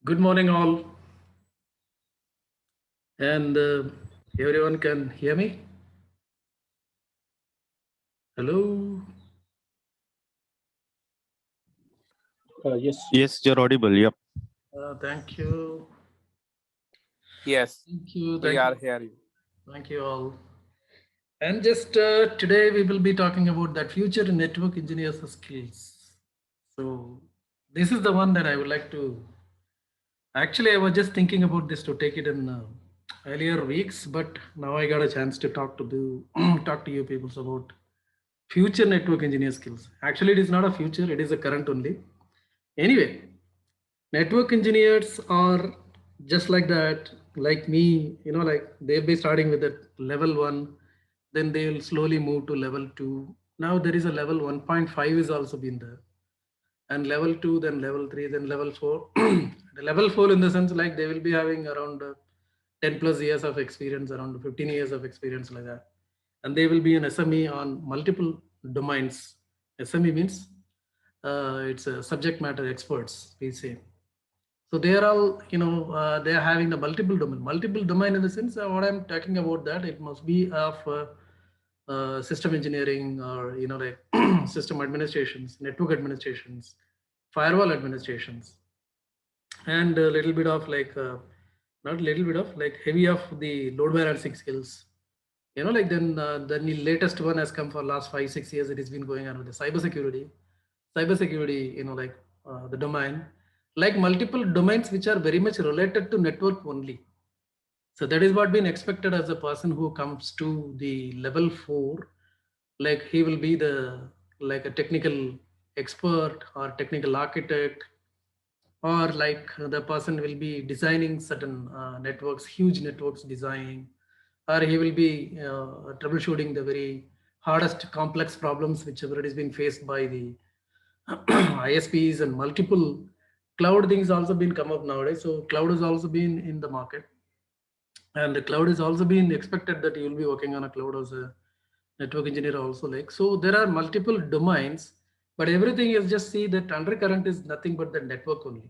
Good morning, all, and everyone can hear me. Hello. Yes, Yes, you're audible. Yep. Thank you. Yes, Thank you. we Thank you. are hearing. Thank you all. And just today we will be talking about that future network engineers skills. So this is the one that I would like to. Actually, I was just thinking about this to take it in earlier weeks, but now I got a chance to talk to talk to you people about future network engineer skills. Actually, it is not a future; it is a current only. Anyway, network engineers are just like that, like me, like they'll be starting with that level one, then they'll slowly move to level two. Now there is a level 1.5 is also been there, and level two, then level three, then level four. The level four in the sense like they will be having around 10 plus years of experience, around 15 years of experience like that. And they will be an SME on multiple domains. SME means it's a subject matter experts, we say. So they are all, they are having the multiple domain in the sense what I'm talking about that it must be of system engineering or, like system administrations, network administrations, firewall administrations, and a little bit of like, not little bit of like heavy of the load balancing skills. Like then the latest one has come for last 5 6 years. It has been going on with the cybersecurity, like the domain, like multiple domains which are very much related to network only. So that is what been expected as a person who comes to the level four, like he will be the like a technical expert or technical architect, or like the person will be designing certain networks, huge networks design, or he will be troubleshooting the very hardest complex problems whichever it is being faced by the ISPs, and multiple cloud things also been come up nowadays. So cloud has also been in the market, and the cloud is also been expected that you will be working on a cloud as a network engineer also. Like so, there are multiple domains, but everything is just see that undercurrent is nothing but the network only.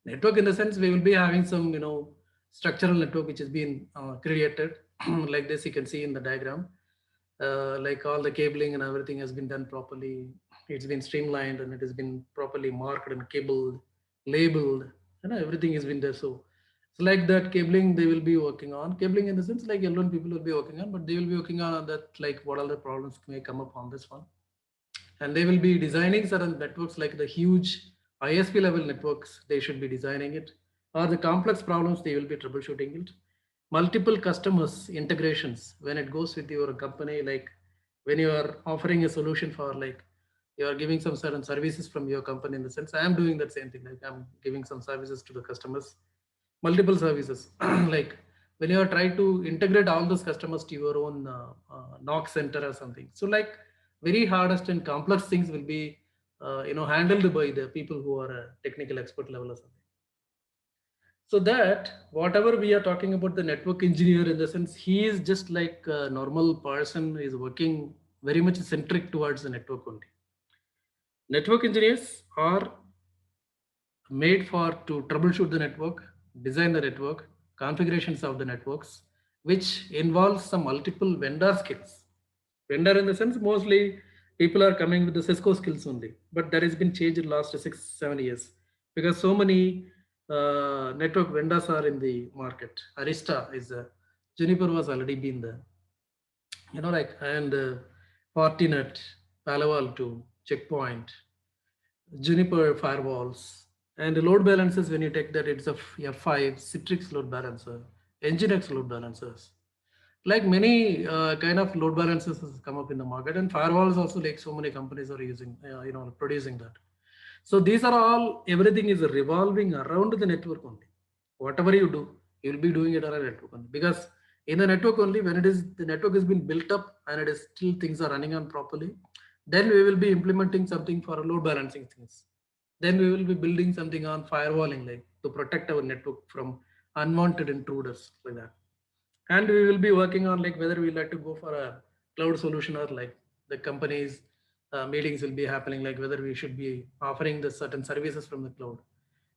Network in the sense we will be having some structural network which has been created like this. You can see in the diagram, like all the cabling and everything has been done properly. It's been streamlined and it has been properly marked and cabled, labeled, everything has been there. So it's like that cabling they will be working on. Cabling in the sense like L1 people will be working on, but they will be working on that, like what are the problems may come up on this one. And they will be designing certain networks like the huge ISP level networks, they should be designing it, or the complex problems they will be troubleshooting it. Multiple customers integrations when it goes with your company, like when you are offering a solution for like you are giving some certain services from your company. In the sense I am doing that same thing, like I'm giving some services to the customers, multiple services. Like when you are trying to integrate all those customers to your own knock center or something, so like very hardest and complex things will be handled by the people who are a technical expert level or something. So that whatever we are talking about the network engineer, in the sense he is just like a normal person is working very much centric towards the network only. Network engineers are made for to troubleshoot the network, design the network, configurations of the networks, which involves some multiple vendor skills. Vendor in the sense mostly people are coming with the Cisco skills only, but that has been changed in last 6 7 years because so many network vendors are in the market. Arista is Juniper was already been there, like, and Fortinet, Palo Alto, Checkpoint, Juniper firewalls, and the load balancers. When you take that, it's a F5 Citrix load balancer, Nginx load balancers. Like many kind of load balancers has come up in the market, and firewalls also, like so many companies are using, producing that. So these are all, everything is revolving around the network only. Whatever you do, you'll be doing it on a network only, because in the network only, when it is the network has been built up and it is still things are running on properly, then we will be implementing something for load balancing things. Then we will be building something on firewalling, like to protect our network from unwanted intruders like that. And we will be working on like whether we like to go for a cloud solution, or like the companies meetings will be happening, like whether we should be offering the certain services from the cloud.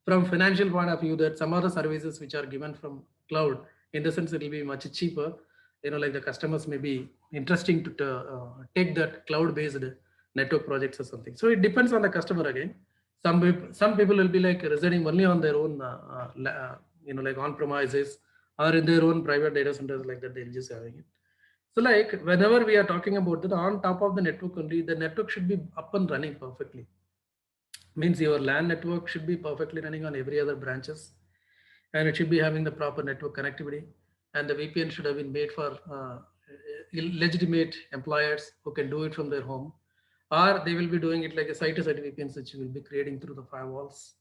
from financial point of view, that some other services which are given from cloud, in the sense it will be much cheaper. Like the customers may be interesting to take that cloud-based network projects or something. So it depends on the customer again. Some people will be like residing only on their own, like on premises or in their own private data centers like that. They'll just having it. So like whenever we are talking about that, on top of the network only, the network should be up and running perfectly. Means your LAN network should be perfectly running on every other branches, and it should be having the proper network connectivity, and the VPN should have been made for legitimate employers who can do it from their home, or they will be doing it like a site-to-site VPNs which will be creating through the firewalls.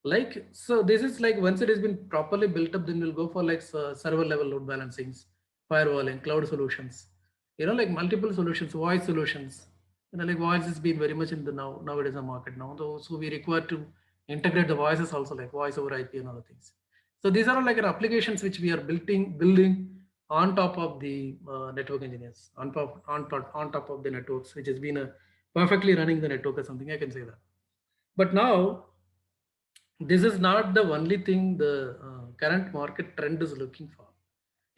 Like, so this is like once it has been properly built up, then we'll go for like server level load balancings, firewalling, cloud solutions, like multiple solutions, voice solutions. Like voice has been very much in the nowadays the market now. So we require to integrate the voices also, like voice over IP and other things. So these are all like applications which we are building on top of the network engineers, on top of the networks, which has been perfectly running the network or something. I can say that. But now this is not the only thing the current market trend is looking for.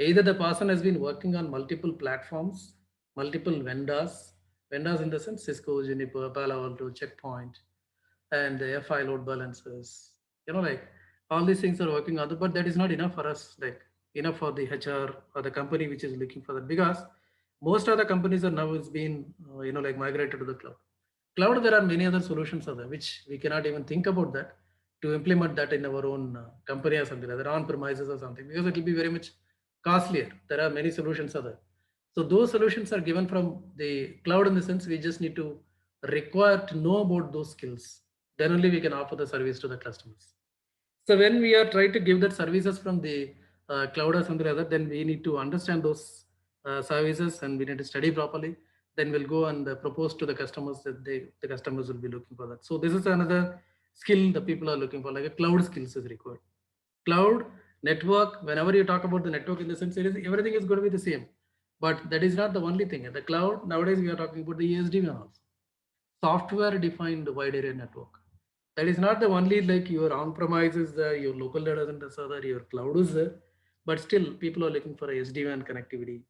Either the person has been working on multiple platforms, multiple vendors in the sense Cisco, Juniper, Palo Alto, Checkpoint, and the FI load balancers. Like all these things are working on it, but that is not enough for us, like enough for the HR or the company which is looking for that, because most of the companies are now is being, like migrated to the cloud. Cloud, there are many other solutions are there, which we cannot even think about that to implement that in our own company or something, either on premises or something, because it will be very much costlier. There are many solutions are there. So those solutions are given from the cloud in the sense we just need to require to know about those skills. Then only we can offer the service to the customers. So when we are trying to give that services from the cloud or something like that, then we need to understand those services and we need to study properly. Then we'll go and propose to the customers that the customers will be looking for that. So this is another skill the people are looking for, like a cloud skills is required. Cloud, network, whenever you talk about the network in the sense, everything is going to be the same. But that is not the only thing. The cloud, nowadays we are talking about the ESD also. Software defined wide area network. That is not the only like your on-premise is there, your local data centers are there, your cloud is there, but still people are looking for a SD-WAN connectivity.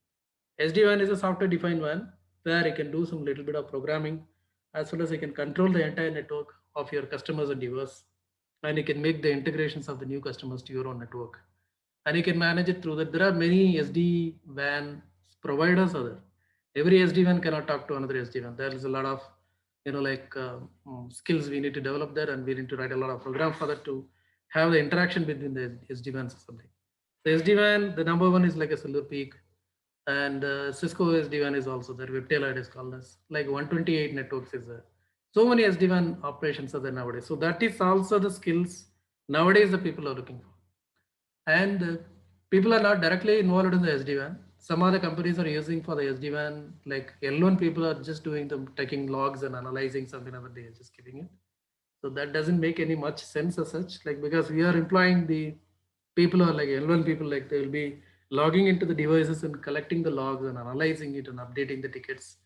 SD-WAN is a software defined WAN where you can do some little bit of programming, as well as you can control the entire network of your customers and devices, and you can make the integrations of the new customers to your own network, and you can manage it through that. There are many SD-WAN providers are there. Every SD-WAN cannot talk to another SD-WAN. There is a lot of skills we need to develop there, and we need to write a lot of programs for that to have the interaction between the SD-WANs or something. The SD-WAN, the number one is like a Silver Peak, and Cisco SD-WAN is also there. Webtail is called as like 128 networks is there. So many SD-WAN operations are there nowadays. So that is also the skills nowadays the people are looking for. And people are not directly involved in the SD-WAN. Some other companies are using for the SD-WAN, like L1 people are just doing them, taking logs and analyzing something other day, just giving it. So that doesn't make any much sense as such, like because we are employing the people are like L1 people, like they will be logging into the devices and collecting the logs and analyzing it and updating the tickets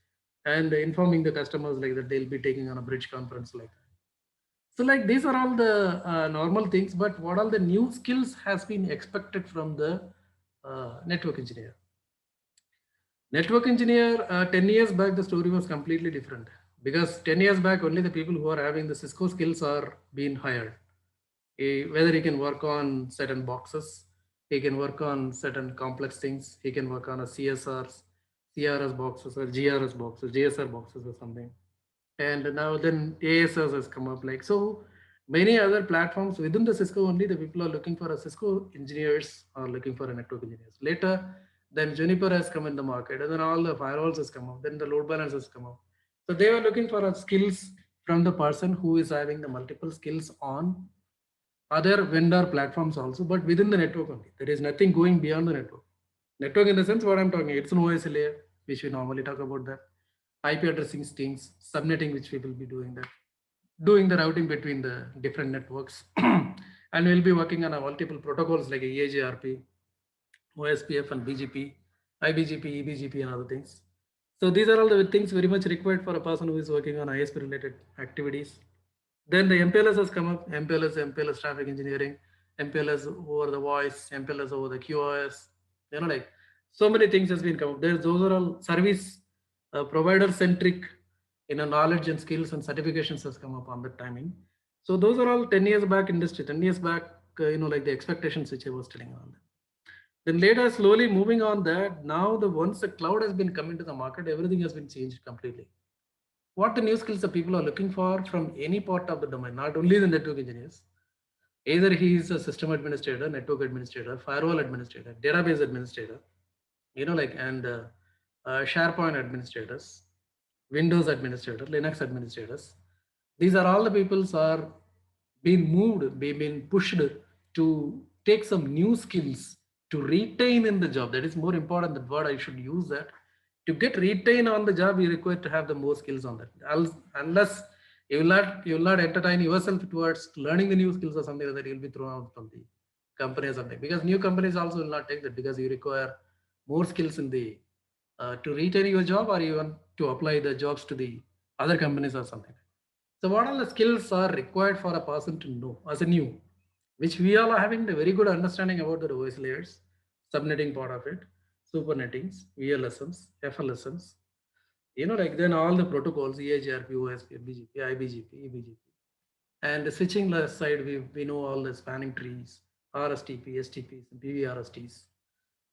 and informing the customers like that they'll be taking on a bridge conference like that. So like these are all the normal things, but what all the new skills has been expected from the network engineer. Network engineer, 10 years back, the story was completely different, because 10 years back, only the people who are having the Cisco skills are being hired. Whether he can work on certain boxes, he can work on certain complex things, he can work on a CSRs, CRS boxes or GRS boxes, GSR boxes or something. And now then ASS has come up, like so many other platforms within the Cisco only. The people are looking for a Cisco engineers are looking for a network engineers. Later, then Juniper has come in the market, and then all the firewalls has come up. Then the load balancers come up. So they were looking for a skills from the person who is having the multiple skills on other vendor platforms also, but within the network only. There is nothing going beyond the network. Network in the sense what I'm talking, it's an OS layer, which we normally talk about that. IP addressing things, subnetting, which we will be doing that, doing the routing between the different networks. And we'll be working on a multiple protocols like EAGRP, OSPF and BGP, IBGP, EBGP and other things. So these are all the things very much required for a person who is working on ISP related activities. Then the MPLS has come up, MPLS traffic engineering, MPLS over the voice, MPLS over the QoS, like so many things has been come up. Those are all service provider centric, knowledge and skills and certifications has come up on that timing. So those are all 10 years back industry, 10 years back, like the expectations which I was telling on. Then later, slowly moving on that, now once the cloud has been coming to the market, everything has been changed completely. What the new skills the people are looking for from any part of the domain, not only the network engineers, either he is a system administrator, network administrator, firewall administrator, database administrator, and SharePoint administrators, Windows administrator, Linux administrators. These are all the peoples are being moved, being pushed to take some new skills to retain in the job. That is more important. That word I should use that. To get retain on the job, you require to have the more skills on that. Unless you will not entertain yourself towards learning the new skills or something like that, you'll be thrown out from the company or something. Because new companies also will not take that because you require more skills in the to retain your job or even to apply the jobs to the other companies or something. So what all the skills are required for a person to know as a new, which we all are having the very good understanding about the OS layers, subnetting part of it, supernettings, VLSMs, FLSMs, like then all the protocols, EIGRP, OSP, BGP, IBGP, EBGP. And the switching side, we know all the spanning trees, RSTP, STPs, BVRSTs,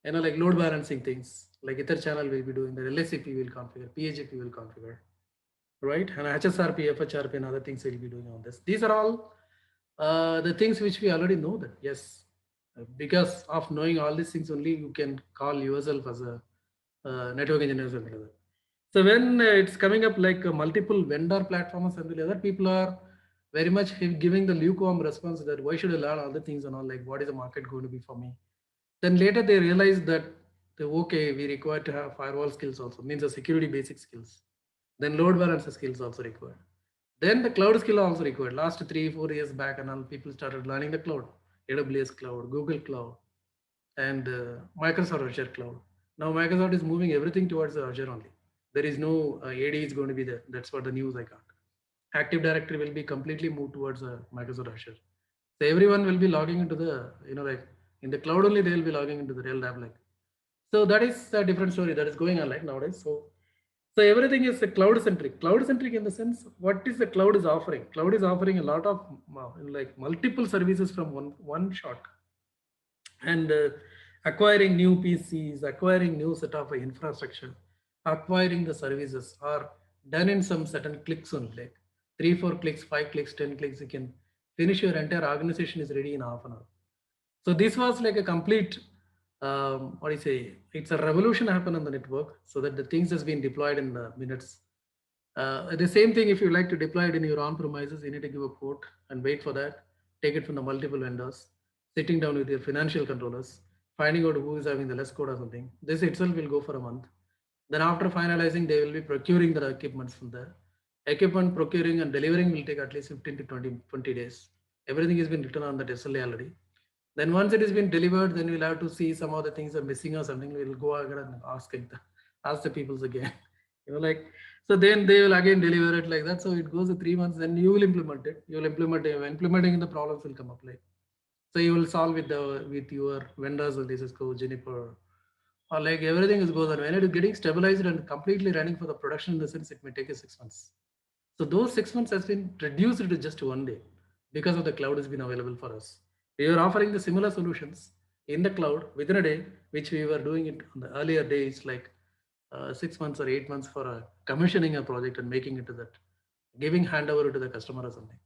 like load balancing things, like Ether channel will be doing, the LSCP will configure, PHP will configure, right? And HSRP, FHRP, and other things will be doing on this. These are all the things which we already know that, yes, because of knowing all these things only, you can call yourself as a network engineer or something like that. So when it's coming up like multiple vendor platforms and the other people are very much giving the lukewarm response that why should I learn all the things and all, like what is the market going to be for me? Then later they realize that okay, we require to have firewall skills also, means the security basic skills. Then load balancer skills also required. Then the cloud skill also required. Last 3-4 years back and all, people started learning the cloud, AWS cloud, Google cloud, and Microsoft Azure cloud. Now Microsoft is moving everything towards Azure only. There is no AD is going to be there. That's what the news I got. Active Directory will be completely moved towards Microsoft Azure. So everyone will be logging into the, like in the cloud only, they will be logging into the real lab. Like, so that is a different story that is going on like nowadays. So everything is cloud centric. Cloud centric in the sense, what is the cloud is offering? Cloud is offering a lot of like multiple services from one shot, and acquiring new PCs, acquiring new set of infrastructure, acquiring the services are done in some certain clicks only, like 3-4 clicks, 5 clicks, 10 clicks. You can finish your entire organization is ready in half an hour. So this was like a complete, what do you say? It's a revolution happened on the network, so that the things has been deployed in minutes. The same thing, if you like to deploy it in your on premises, you need to give a quote and wait for that. Take it from the multiple vendors, sitting down with your financial controllers, finding out who is having the less code or something. This itself will go for a month. Then after finalizing, they will be procuring the equipments from there. Equipment procuring and delivering will take at least 15 to 20 days. Everything has been written on the SLA already. Then once it has been delivered, then we'll have to see some of the things are missing or something. We'll go ahead and ask the peoples again. Like, so then they will again deliver it like that. So it goes to 3 months, then you will implement it. You will implement it. Implementing the problems will come up like. So you will solve with your vendors, or Cisco, Juniper, or like everything is goes on. When it is getting stabilized and completely running for the production in the sense, it may take 6 months. So those 6 months has been reduced to just 1 day because of the cloud has been available for us. We were offering the similar solutions in the cloud within a day, which we were doing it on the earlier days, like 6 months or 8 months for commissioning a project and making it to that, giving handover to the customer or something.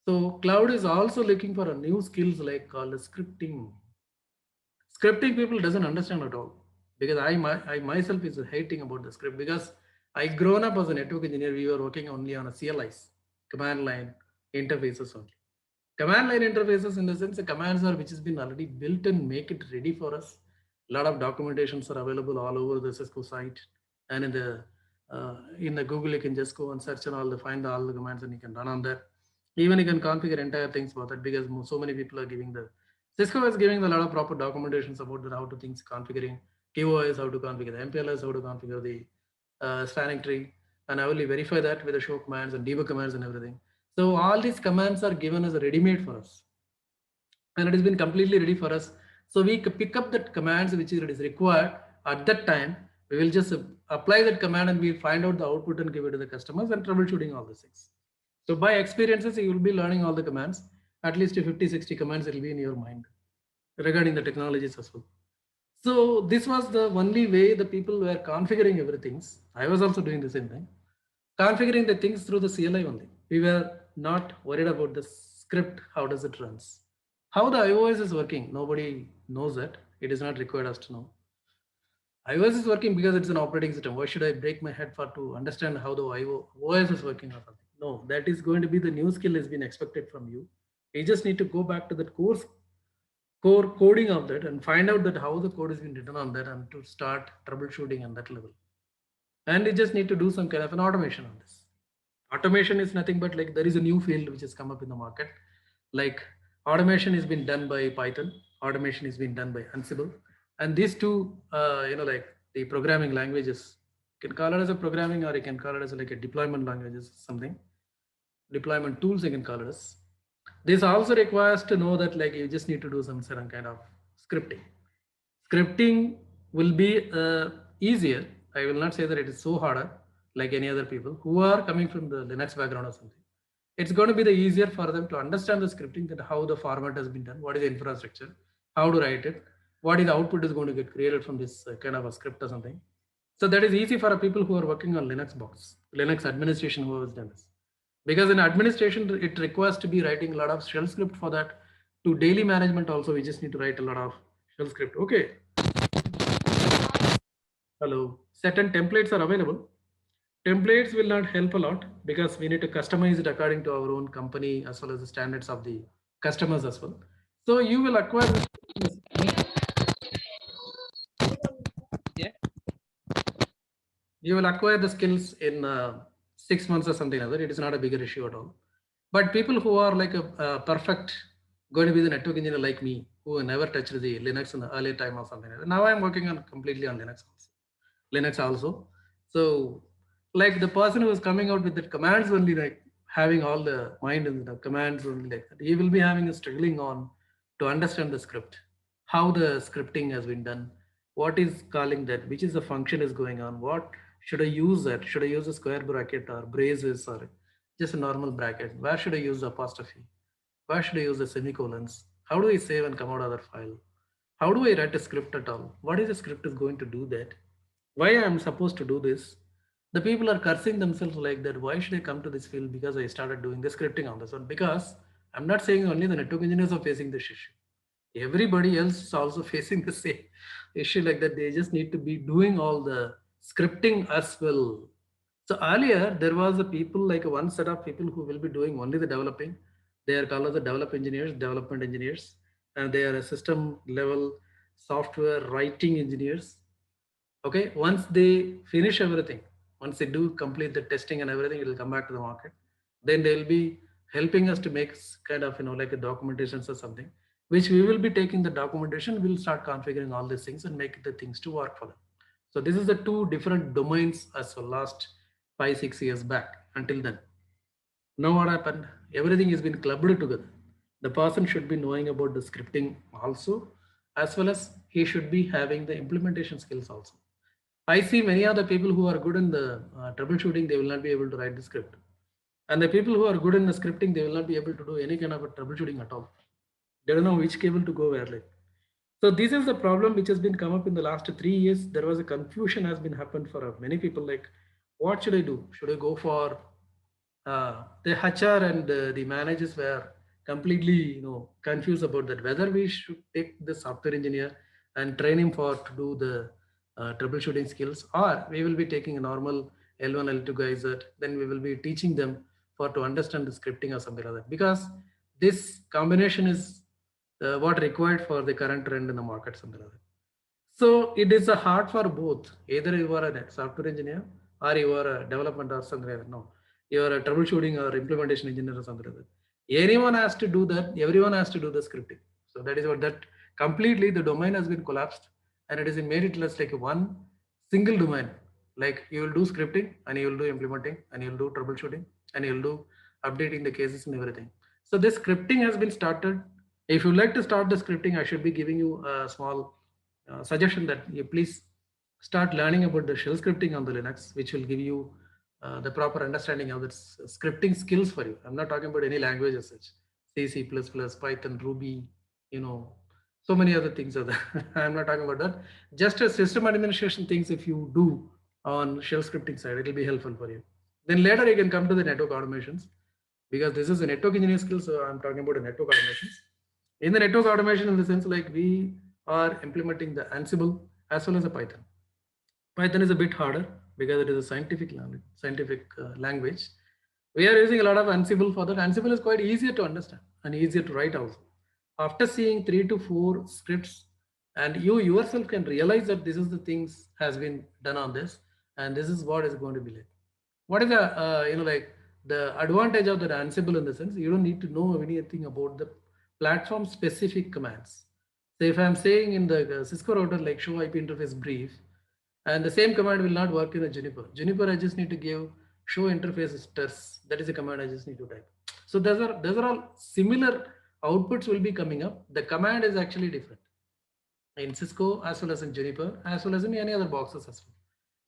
So cloud is also looking for a new skills like called scripting. Scripting people doesn't understand at all, because I myself is hating about the script, because I grown up as a network engineer. We were working only on a CLIs, command line interfaces only. Command line interfaces in the sense the commands are which has been already built and make it ready for us. A lot of documentations are available all over the Cisco site, and in the Google you can just go and search and find all the commands and you can run on that. Even you can configure entire things for that, because so many people are giving Cisco is giving a lot of proper documentations about how to things configuring QoS, how to configure the MPLS, how to configure the spanning tree, and I will verify that with the show commands and debug commands and everything. So all these commands are given as a ready-made for us, and it has been completely ready for us. So we pick up that commands which is required at that time. We will just apply that command and we find out the output and give it to the customers and troubleshooting all these things. So by experiences, you will be learning all the commands. At least 50, 60 commands will be in your mind regarding the technologies as well. So this was the only way the people were configuring everything. I was also doing the same thing, configuring the things through the CLI only. We were not worried about the script, how does it runs. How the iOS is working, nobody knows that. It is not required us to know. iOS is working because it's an operating system. Why should I break my head for to understand how the OS is working or something? No, that is going to be the new skill has been expected from you. You just need to go back to that core coding of that and find out that how the code has been written on that and to start troubleshooting on that level. And you just need to do some kind of an automation on this. Automation is nothing but like there is a new field which has come up in the market. Like automation is being done by Python, automation is being done by Ansible. And these two, like the programming languages, you can call it as a programming or you can call it as like a deployment languages, something. Deployment tools you can call it as. This also requires to know that like you just need to do some certain kind of scripting. Scripting will be easier. I will not say that it is so harder like any other people who are coming from the Linux background or something. It's going to be the easier for them to understand the scripting, that how the format has been done, what is the infrastructure, how to write it, what is the output is going to get created from this kind of a script or something. So that is easy for people who are working on Linux box, Linux administration who has done this. Because in administration, it requires to be writing a lot of shell script for that. To daily management also, we just need to write a lot of shell script. Okay. Hello. Certain templates are available. Templates will not help a lot because we need to customize it according to our own company as well as the standards of the customers as well. So you will acquire. Yeah. You will acquire the skills in 6 months or something like that. It is not a bigger issue at all. But people who are like a perfect, going to be the network engineer like me, who never touched the Linux in the early time or something like that. Now I'm working on completely on Linux also. So like the person who is coming out with the commands only, like having all the mind in the commands only like that, he will be having a struggling on to understand the script, how the scripting has been done, what is calling that, which is the function is going on, what should I use that? Should I use a square bracket or braces or just a normal bracket? Where should I use the apostrophe? Where should I use the semicolons? How do I save and come out of that file? How do I write a script at all? What is the script is going to do that? Why I am supposed to do this? The people are cursing themselves like that. Why should I come to this field? Because I started doing the scripting on this one. Because I'm not saying only the network engineers are facing this issue. Everybody else is also facing the same issue like that. They just need to be doing all the scripting as well. So earlier there was a people like one set of people who will be doing only the developing. They are called as the development engineers, and they are a system level software writing engineers. Okay, once they finish everything, once they do complete the testing and everything, it will come back to the market. Then they will be helping us to make kind of like a documentations or something, which we will be taking the documentation, we'll start configuring all these things and make the things to work for them. So this is the two different domains as well last 5-6 years back until then. Now what happened? Everything has been clubbed together. The person should be knowing about the scripting also, as well as he should be having the implementation skills also. I see many other people who are good in the troubleshooting, they will not be able to write the script. And the people who are good in the scripting, they will not be able to do any kind of a troubleshooting at all. They don't know which cable to go where. Like. So this is the problem which has been come up in the last 3 years. There was a confusion has been happened for many people. Like, what should I do? Should I go for the HR and the managers were completely confused about that, whether we should take the software engineer and train him for to do the troubleshooting skills, or we will be taking a normal L1 L2 guys that then we will be teaching them for to understand the scripting or something like that, because this combination is what required for the current trend in the market, something like that. So it is a hard for both. Either you are a software engineer or you are a development or something like that. No, you are a troubleshooting or implementation engineer or something like that. Anyone has to do that. Everyone has to do the scripting. So that is what that completely the domain has been collapsed, and it is made it less like one single domain. Like you will do scripting and you will do implementing and you will do troubleshooting and you will do updating the cases and everything. So this scripting has been started. If you like to start the scripting, I should be giving you a small suggestion that you please start learning about the shell scripting on the Linux, which will give you the proper understanding of its scripting skills for you. I'm not talking about any language as such, C, C++, Python, Ruby, so many other things are there. I'm not talking about that. Just a system administration things, if you do on shell scripting side, it will be helpful for you. Then later you can come to the network automations, because this is a network engineering skill. So I'm talking about the network automations. In the network automation, in the sense like we are implementing the Ansible as well as the Python. Python is a bit harder because it is a scientific language. We are using a lot of Ansible for that. Ansible is quite easier to understand and easier to write also. After seeing 3 to 4 scripts, and you yourself can realize that this is the things has been done on this, and this is what is going to be like. What is the like the advantage of the Ansible in the sense you don't need to know anything about the platform specific commands. So if I'm saying in the Cisco router like show IP interface brief, and the same command will not work in the Juniper. Juniper, I just need to give show interface strs. That is a command I just need to type. So those are all similar outputs will be coming up. The command is actually different in Cisco as well as in Juniper as well as in any other boxes as well.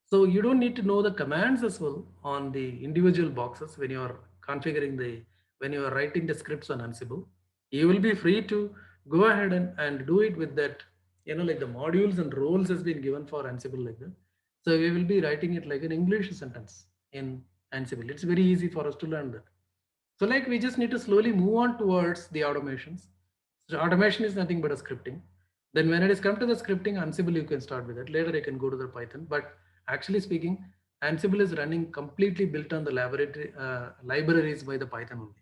So you don't need to know the commands as well on the individual boxes when you are configuring when you are writing the scripts on Ansible. You will be free to go ahead and do it with that, like the modules and roles has been given for Ansible like that. So we will be writing it like an English sentence in Ansible. It's very easy for us to learn that. So like we just need to slowly move on towards the automations. So automation is nothing but a scripting. Then when it is come to the scripting, Ansible, you can start with it. Later you can go to the Python. But actually speaking, Ansible is running completely built on the libraries by the Python only.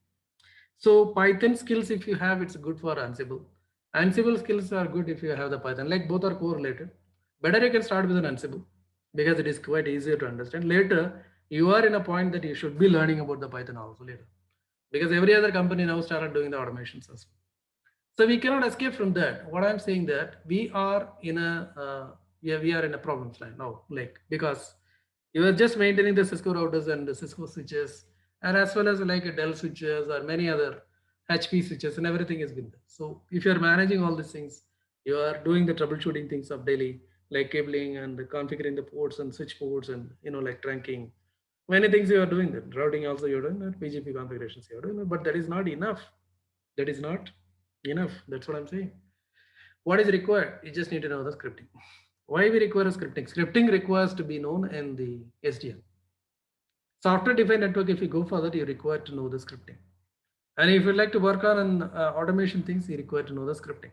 So Python skills, if you have, it's good for Ansible. Ansible skills are good if you have the Python. Like both are correlated. Better you can start with an Ansible because it is quite easier to understand. Later, you are in a point that you should be learning about the Python also later, because every other company now started doing the automations as well. So we cannot escape from that. What I'm saying that we are in a we are in a problems line now, like because you are just maintaining the Cisco routers and the Cisco switches, and as well as like a Dell switches or many other HP switches, and everything has been there. So if you are managing all these things, you are doing the troubleshooting things of daily, like cabling and configuring the ports and switch ports and like trunking. Many things you are doing that. Routing also you're doing that. BGP configurations you're doing that, but that is not enough. That is not enough. That's what I'm saying. What is required? You just need to know the scripting. Why we require a scripting? Scripting requires to be known in the SDN. Software defined network, if you go for that, you require to know the scripting. And if you like to work on automation things, you require to know the scripting.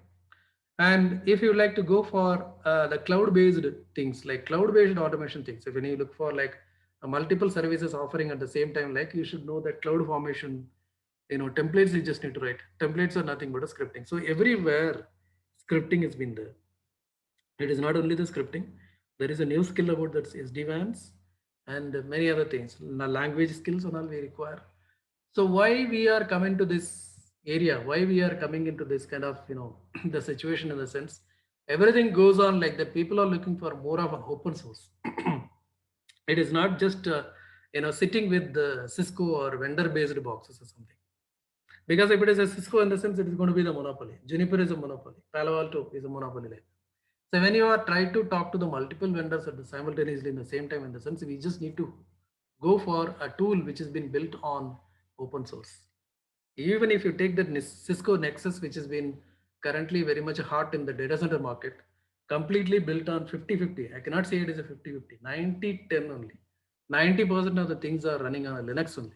And if you like to go for the cloud-based things, like cloud-based automation things, if you look for like multiple services offering at the same time, like you should know that cloud formation, templates you just need to write. Templates are nothing but a scripting. So everywhere scripting has been there. It is not only the scripting. There is a new skill about that SD-WANs and many other things. Language skills and all we require. So why we are coming to this area? Why we are coming into this kind of the situation in the sense everything goes on like that. People are looking for more of an open source. It is not just sitting with the Cisco or vendor-based boxes or something. Because if it is a Cisco in the sense, it is going to be the monopoly. Juniper is a monopoly. Palo Alto is a monopoly. So when you are trying to talk to the multiple vendors at the simultaneously in the same time, in the sense, we just need to go for a tool which has been built on open source. Even if you take the Cisco Nexus, which has been currently very much hot in the data center market, completely built on 50-50. I cannot say it is a 50-50, 90-10 only. 90% of the things are running on a Linux only.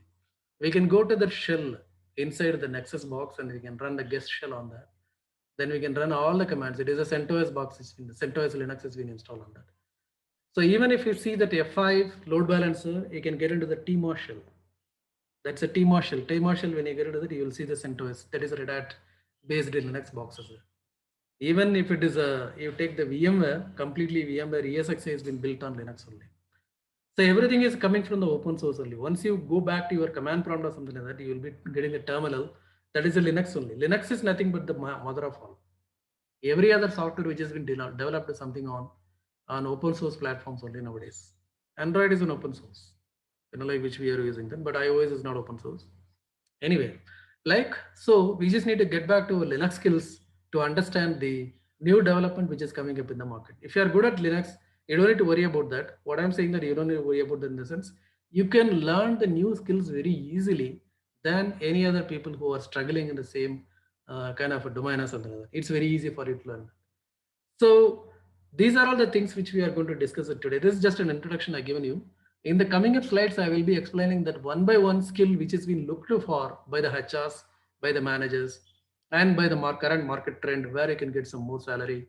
We can go to the shell inside the Nexus box and we can run the guest shell on that. Then we can run all the commands. It is a CentOS box, the CentOS Linux has been installed on that. So even if you see that F5 load balancer, you can get into the TMOS shell. That's a TMOS shell. TMOS shell, when you get into that, you will see the CentOS. That is a Red Hat based Linux boxes. Even if it is you take the VMware, completely VMware ESXi has been built on Linux only. So everything is coming from the open source only. Once you go back to your command prompt or something like that, you will be getting a terminal. That is a Linux only. Linux is nothing but the mother of all. Every other software which has been developed is something on open source platforms only nowadays. Android is an open source, like which we are using them, but iOS is not open source. Anyway, like, so we just need to get back to Linux skills to understand the new development which is coming up in the market. If you are good at Linux, you don't need to worry about that. What I'm saying that you don't need to worry about that in the sense you can learn the new skills very easily than any other people who are struggling in the same kind of a domain or something like that. It's very easy for you to learn. So these are all the things which we are going to discuss it today. This is just an introduction I've given you. In the coming up slides, I will be explaining that one by one skill which has been looked for by the HRs, by the managers, and by the current market trend, where you can get some more salary,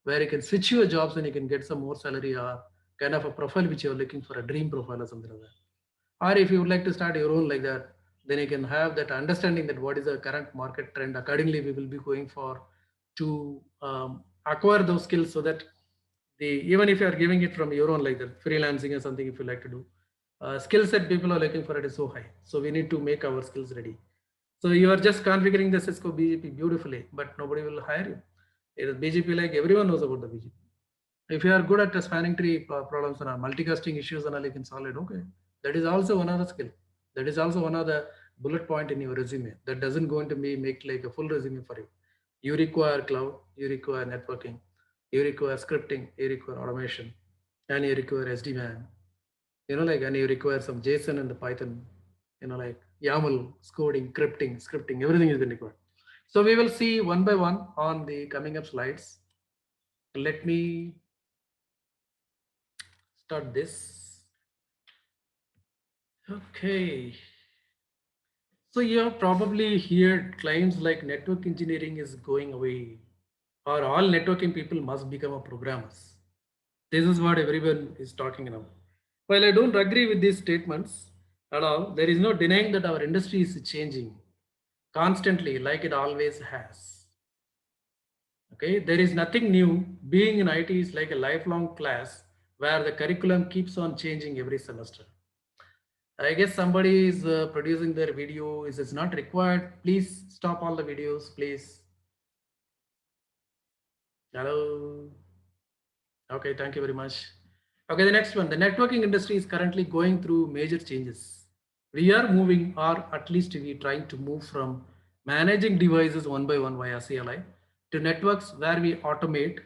where you can switch your jobs and you can get some more salary, or kind of a profile which you're looking for, a dream profile or something like that. Or if you would like to start your own like that, then you can have that understanding that what is the current market trend. Accordingly, we will be going for to acquire those skills so that the even if you are giving it from your own like that freelancing or something, if you like to do, skill set people are looking for it is so high. So we need to make our skills ready. So you are just configuring the Cisco BGP beautifully, but nobody will hire you. It is BGP, like everyone knows about the BGP. If you are good at the spanning tree problems and multicasting issues and all, you can solve it. Okay, that is also one of the skill. That is also one of the bullet point in your resume. That doesn't going to be make like a full resume for you. You require cloud, you require networking, you require scripting, you require automation, and you require SD-WAN. Like, and you require some JSON and the Python. Like YAML, coding, scripting, everything is been required. So we will see one by one on the coming up slides. Let me start this. Okay. So you have probably heard claims like network engineering is going away, or all networking people must become a programmers. This is what everyone is talking about. While I don't agree with these statements at all, there is no denying that our industry is changing constantly, like it always has. Okay, there is nothing new. Being in IT is like a lifelong class where the curriculum keeps on changing every semester. I guess somebody is producing their video. Is it's not required? Please stop all the videos, please. Hello. Okay, thank you very much. Okay, the next one. The networking industry is currently going through major changes. We are moving, or at least we are trying to move from managing devices one by one via CLI to networks where we automate,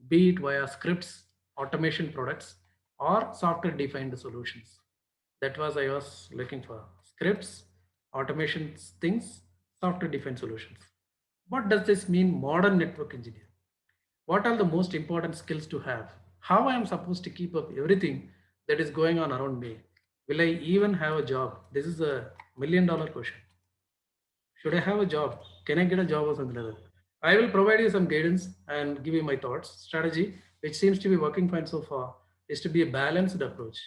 be it via scripts, automation products, or software defined solutions. That was I was looking for. Scripts, automation things, software defined solutions. What does this mean, modern network engineer? What are the most important skills to have? How I am supposed to keep up everything that is going on around me? Will I even have a job? This is a $1 million question. Should I have a job? Can I get a job or something like that? I will provide you some guidance and give you my thoughts. Strategy, which seems to be working fine so far, is to be a balanced approach.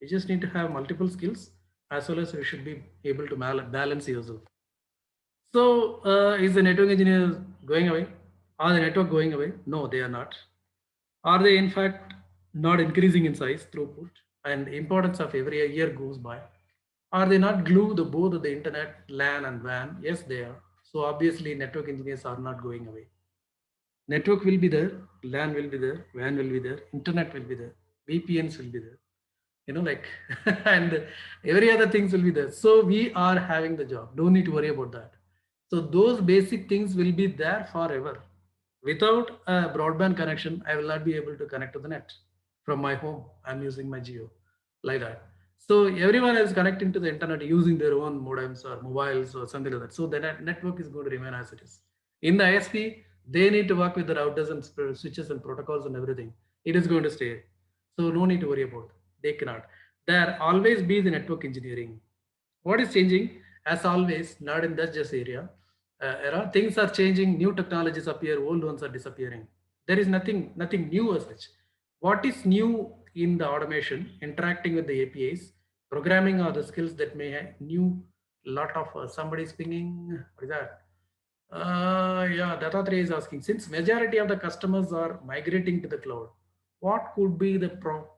You just need to have multiple skills as well as you should be able to balance yourself. So, is the network engineer going away? Are the network going away? No, they are not. Are they in fact not increasing in size, throughput, and importance of every year goes by? Are they not glue the both of the internet, LAN and WAN? Yes, they are. So obviously network engineers are not going away. Network will be there, LAN will be there, WAN will be there, internet will be there, VPNs will be there. Like, and every other things will be there. So we are having the job. Don't need to worry about that. So those basic things will be there forever. Without a broadband connection, I will not be able to connect to the net from my home. I'm using my Geo like that. So everyone is connecting to the internet using their own modems or mobiles or something like that. So the network is going to remain as it is. In the ISP, they need to work with the routers and switches and protocols and everything. It is going to stay. So no need to worry about it. They cannot. There always be the network engineering. What is changing? As always, not in that just area. Era, things are changing. New technologies appear. Old ones are disappearing. There is nothing new as such. What is new in the automation? Interacting with the APIs, programming are the skills that may have new lot of somebody pinging. What is that? Yeah, Dattatreya is asking, since majority of the customers are migrating to the cloud, what could be the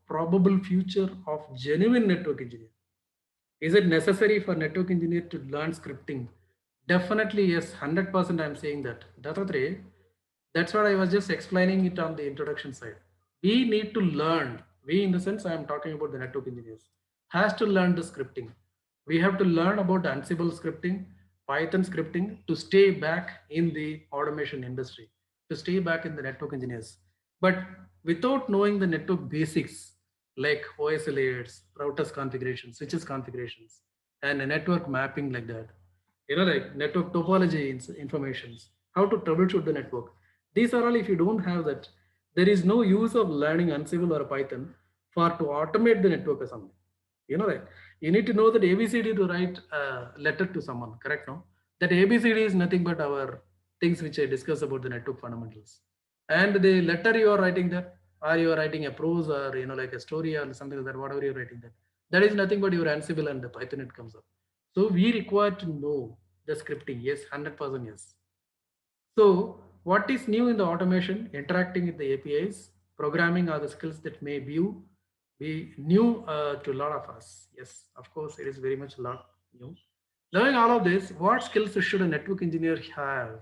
probable future of genuine network engineer? Is it necessary for network engineer to learn scripting? Definitely yes, 100% I'm saying that. Dattatreya, that's what I was just explaining it on the introduction side. We need to learn, we in the sense I am talking about the network engineers, has to learn the scripting. We have to learn about Ansible scripting. Python scripting to stay back in the automation industry, to stay back in the network engineers. But without knowing the network basics like OS layers, routers configurations, switches configurations, and a network mapping like that, like network topology informations, how to troubleshoot the network. These are all, if you don't have that, there is no use of learning Ansible or Python for to automate the network assembly. Right? You need to know that ABCD to write a letter to someone, correct? No? That ABCD is nothing but our things which I discuss about the network fundamentals. And the letter you are writing that, or you are writing a prose or like a story or something like that, whatever you're writing that is nothing but your Ansible and the Python it comes up. So we require to know the scripting. Yes, 100% yes. So what is new in the automation? Interacting with the APIs, programming are the skills that may be new to a lot of us. Yes, of course, it is very much a lot new. Learning all of this, what skills should a network engineer have?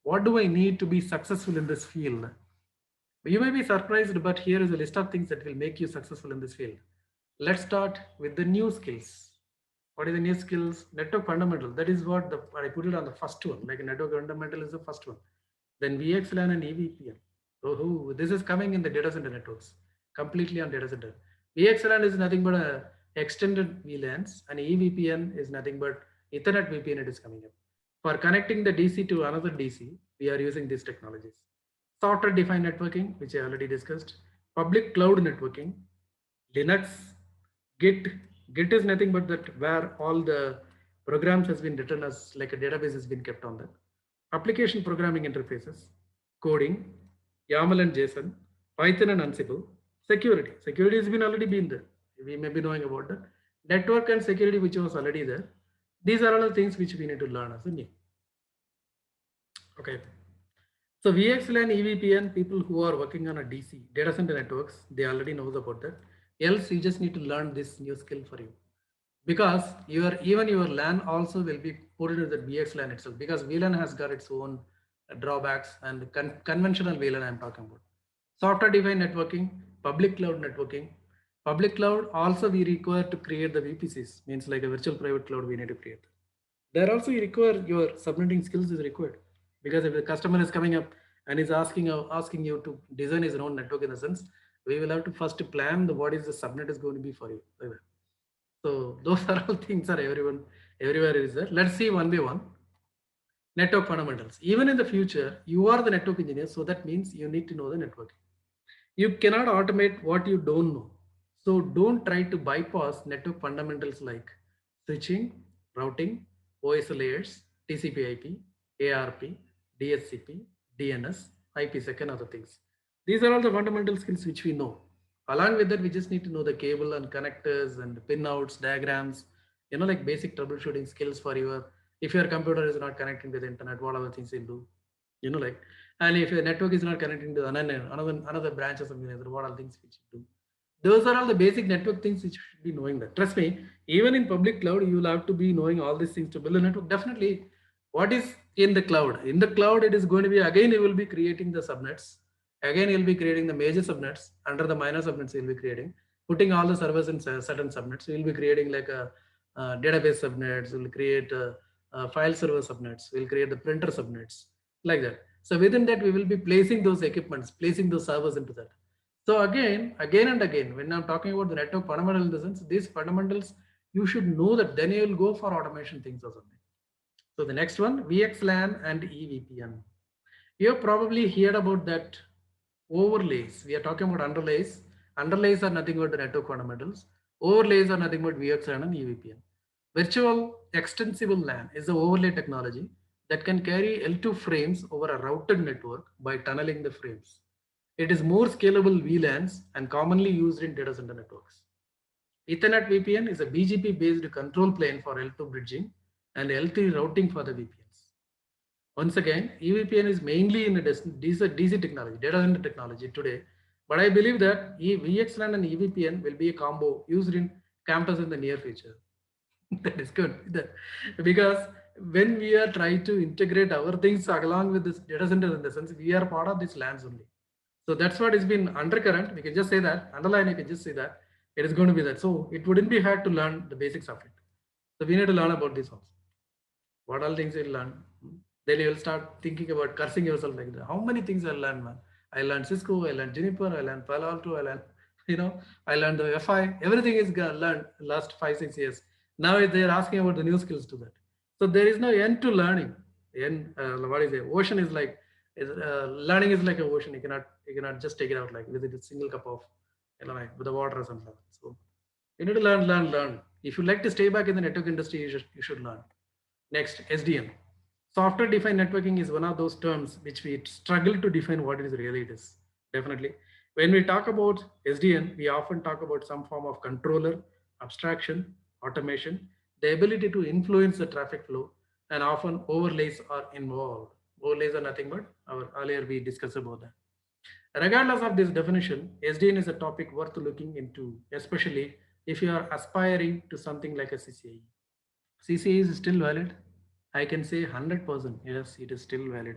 What do I need to be successful in this field? You may be surprised, but here is a list of things that will make you successful in this field. Let's start with the new skills. What is the new skills? Network fundamental. That is what I put it on the first one. Like network fundamental is the first one. Then VXLAN and EVPN. Oh, this is coming in the data center networks, completely on data center. VXLAN is nothing but a extended VLANs, and EVPN is nothing but Ethernet VPN. It is coming up. For connecting the DC to another DC, we are using these technologies. Software defined networking, which I already discussed. Public cloud networking, Linux, Git. Git is nothing but that where all the programs has been written as like a database has been kept on that. Application programming interfaces, coding, YAML and JSON, Python and Ansible, security. Security has been already been there. We may be knowing about that. Network and security, which was already there. These are all the things which we need to learn as a new. Okay. So VXLAN, EVPN, people who are working on a DC, data center networks, they already know about that. Else you just need to learn this new skill for you. Because even your LAN also will be put into the VXLAN itself, because VLAN has got its own drawbacks, and conventional VLAN I'm talking about. Software defined networking, public cloud networking. Public cloud also we require to create the VPCs, means like a virtual private cloud we need to create. There also you require your subnetting skills is required, because if the customer is coming up and is asking you to design his own network, in the sense we will have to first plan what is the subnet is going to be for you. So those are all things are everywhere is there. Let's see one by one. Network fundamentals. Even in the future, you are the network engineer, so that means you need to know the networking. You cannot automate what you don't know. So don't try to bypass network fundamentals like switching, routing, OS layers, TCP/IP, ARP, DHCP, DNS, IPsec, and other things. These are all the fundamental skills which we know. Along with that, we just need to know the cable and connectors and pinouts, diagrams, like basic troubleshooting skills for if your computer is not connecting to the internet, what other things you'll do, and if your network is not connecting to another branch or something like that, what are things which you do. Those are all the basic network things which you should be knowing that. Trust me, even in public cloud, you will have to be knowing all these things to build a network. Definitely, what is in the cloud? In the cloud, it is going to be, again, you will be creating the subnets. Again, you'll be creating the major subnets. Under the minor subnets, you'll be creating, putting all the servers in certain subnets. So you'll be creating like a database subnets, we'll create file server subnets, we'll create the printer subnets, like that. So within that, we will be placing those equipments, placing those servers into that. So again and again, when I'm talking about the network fundamental in the sense, these fundamentals, you should know that, then you will go for automation things or something. So the next one, VXLAN and EVPN. You have probably heard about that overlays. We are talking about underlays. Underlays are nothing but the network fundamentals. Overlays are nothing but VXLAN and EVPN. Virtual extensible LAN is the overlay technology that can carry L2 frames over a routed network by tunneling the frames. It is more scalable VLANs and commonly used in data center networks. Ethernet VPN is a BGP based control plane for L2 bridging and L3 routing for the VPNs. Once again, EVPN is mainly in the DC technology, data center technology today, but I believe that VXLAN and EVPN will be a combo used in campus in the near future. That is good, because when we are trying to integrate our things along with this data center, in the sense we are part of these lands only. So that's what has been undercurrent. We can just say that, underline, you can just say that it is going to be that. So it wouldn't be hard to learn the basics of it. So we need to learn about this also. What all things you'll learn? Then you'll start thinking about cursing yourself like that. How many things I learned, man? I learned Cisco, I learned Juniper, I learned Palo Alto, I learned, I learned the FI. Everything is learned last 5, 6 years. Now they're asking about the new skills to that. So there is no end to learning. What is it? Ocean is like, learning is like an ocean. You cannot just take it out like with a single cup of, like with the water or something. So you need to learn. If you like to stay back in the network industry, you should learn. Next, SDN. Software defined networking is one of those terms which we struggle to define what it is really it is. Definitely. When we talk about SDN, we often talk about some form of controller, abstraction, automation, the ability to influence the traffic flow, and often overlays are involved. Overlays are nothing but earlier we discussed about that. Regardless of this definition, SDN is a topic worth looking into, especially if you are aspiring to something like a CCIE. CCA is still valid. I can say 100%. Yes, it is still valid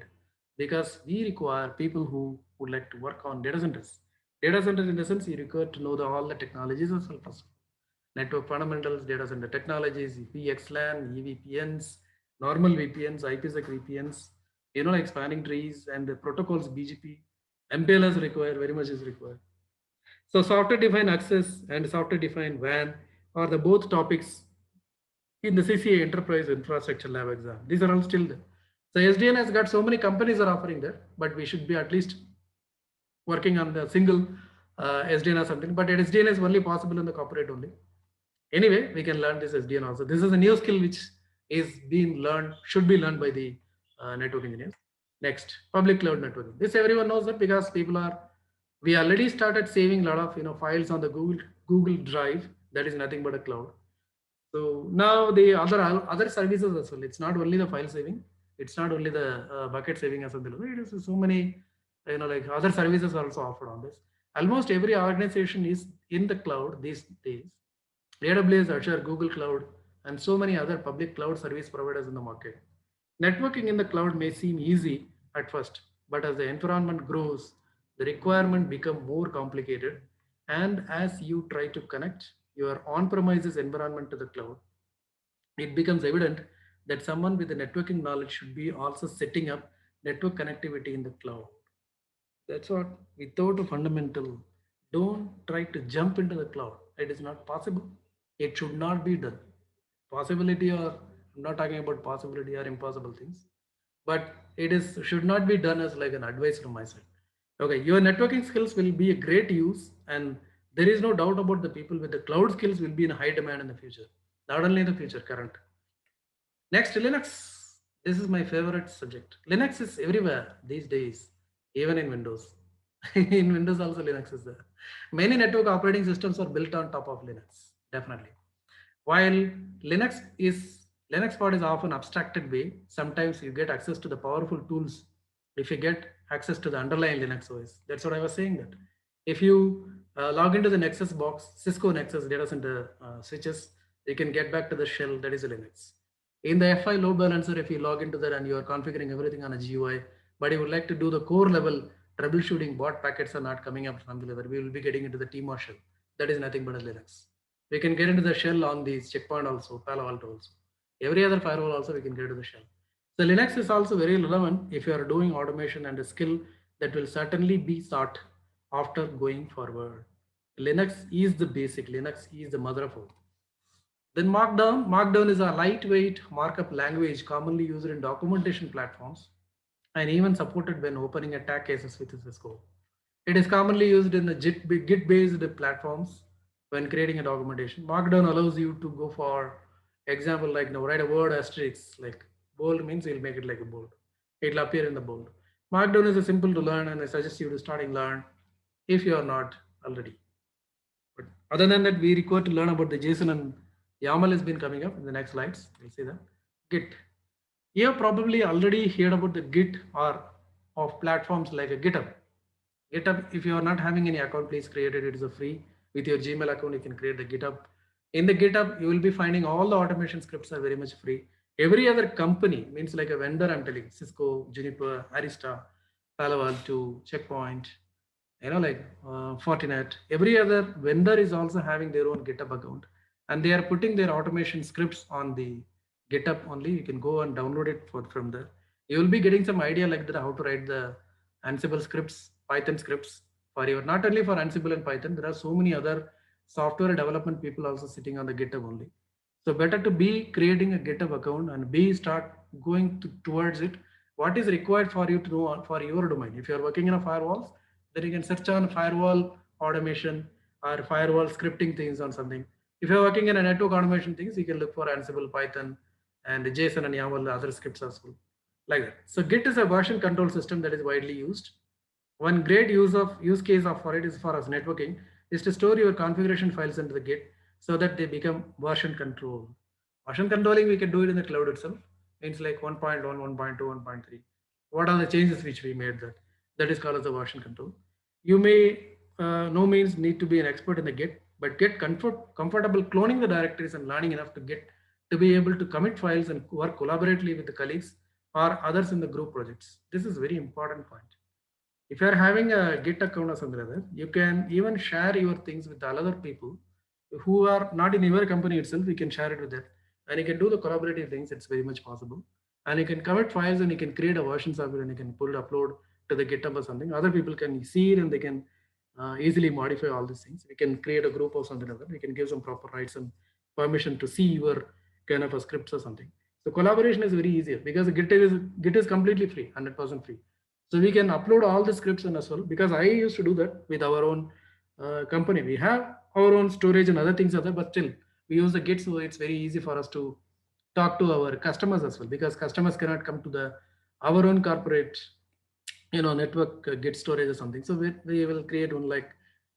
because we require people who would like to work on data centers. Data centers, in the sense, you require to know all the technologies as well. First, network fundamentals, data center technologies, VXLAN, EVPNs, normal VPNs, IPsec VPNs, like spanning trees and the protocols, BGP, MPLS is required, very much is required. So software defined access and software defined WAN are the both topics in the CCA Enterprise Infrastructure Lab exam. These are all still there. So SDN has got so many companies are offering that, but we should be at least working on the single SDN or something. But SDN is only possible in the corporate only. Anyway, we can learn this SDN also. This is a new skill which is being learned, should be learned by the network engineers. Next, public cloud networking. This everyone knows that because we already started saving a lot of files on the Google Drive. That is nothing but a cloud. So now the other services as well. It's not only the file saving. It's not only the bucket saving as well. It is so many, like other services are also offered on this. Almost every organization is in the cloud these days. AWS, Azure, Google Cloud, and so many other public cloud service providers in the market. Networking in the cloud may seem easy at first, but as the environment grows, the requirement become more complicated. And as you try to connect your on-premises environment to the cloud, it becomes evident that someone with the networking knowledge should be also setting up network connectivity in the cloud. That's what, without a fundamental, don't try to jump into the cloud. It is not possible. It should not be done. Possibility, or I'm not talking about possibility or impossible things, but should not be done as like an advice from my side. Okay, your networking skills will be a great use, and there is no doubt about the people with the cloud skills will be in high demand in the future. Not only in the future, current. Next, Linux. This is my favorite subject. Linux is everywhere these days, even in Windows. In Windows also Linux is there. Many network operating systems are built on top of Linux, definitely. While Linux part is often abstracted way, sometimes you get access to the powerful tools if you get access to the underlying Linux OS. That's what I was saying, that if you log into the Nexus box, Cisco Nexus data center switches, you can get back to the shell that is a Linux. In the FI load balancer, if you log into that and you are configuring everything on a GUI, but you would like to do the core level troubleshooting, what packets are not coming up from the level, we will be getting into the TMOS shell. That is nothing but a Linux. We can get into the shell on the Checkpoint also, Palo Alto also. Every other firewall also we can get into the shell. So Linux is also very relevant if you are doing automation, and a skill that will certainly be sought after going forward. Linux is the basic. Linux is the mother of all. Then Markdown. Markdown is a lightweight markup language commonly used in documentation platforms and even supported when opening attack cases with Cisco. It is commonly used in the Git-based platforms when creating a documentation. Markdown allows you to go for example, like now write a word asterisk, like bold means you'll make it like a bold. It'll appear in the bold. Markdown is a simple to learn, and I suggest you to starting learn if you are not already. But other than that, we require to learn about the JSON, and YAML has been coming up in the next slides. We'll see that. Git. You have probably already heard about the Git or of platforms like a GitHub. GitHub, if you are not having any account, please create it. It is a free. With your Gmail account, you can create the GitHub. In the GitHub, you will be finding all the automation scripts are very much free. Every other company, means like a vendor, I'm telling, Cisco, Juniper, Arista, Palo Alto, Checkpoint, like Fortinet. Every other vendor is also having their own GitHub account, and they are putting their automation scripts on the GitHub only. You can go and download it from there. You will be getting some idea like that, how to write the Ansible scripts, Python scripts for your, not only for Ansible and Python, there are so many other software development people also sitting on the GitHub only. So better to be creating a GitHub account and start going towards it. What is required for you to know for your domain? If you are working in a firewalls, then you can search on firewall automation or firewall scripting things on something. If you're working in a network automation things, you can look for Ansible, Python, and JSON and YAML, other scripts as well, like that. So Git is a version control system that is widely used. One great use case for it is for us networking is to store your configuration files into the Git so that they become version control. Version controlling we can do it in the cloud itself. Means like 1.1, 1.2, 1.3. What are the changes which we made that? That is called as the version control. You may no means need to be an expert in the Git, but get comfortable cloning the directories and learning enough to get to be able to commit files and work collaboratively with the colleagues or others in the group projects. This is very important point. If you are having a Git account or something like that, you can even share your things with the other people who are not in your company itself. You can share it with them and you can do the collaborative things. It's very much possible. And you can commit files and you can create a versions of it and you can put it, upload to the GitHub or something. Other people can see it and they can easily modify all these things. We can create a group or something like that. We can give some proper rights and permission to see your kind of a scripts or something. So collaboration is very easier because Git is completely free, 100% free. So we can upload all the scripts in as well, because I used to do that with our own company. We have our own storage and other things are there, but still we use the Git, so it's very easy for us to talk to our customers as well, because customers cannot come to the our own corporate network Git storage or something. So we will create one like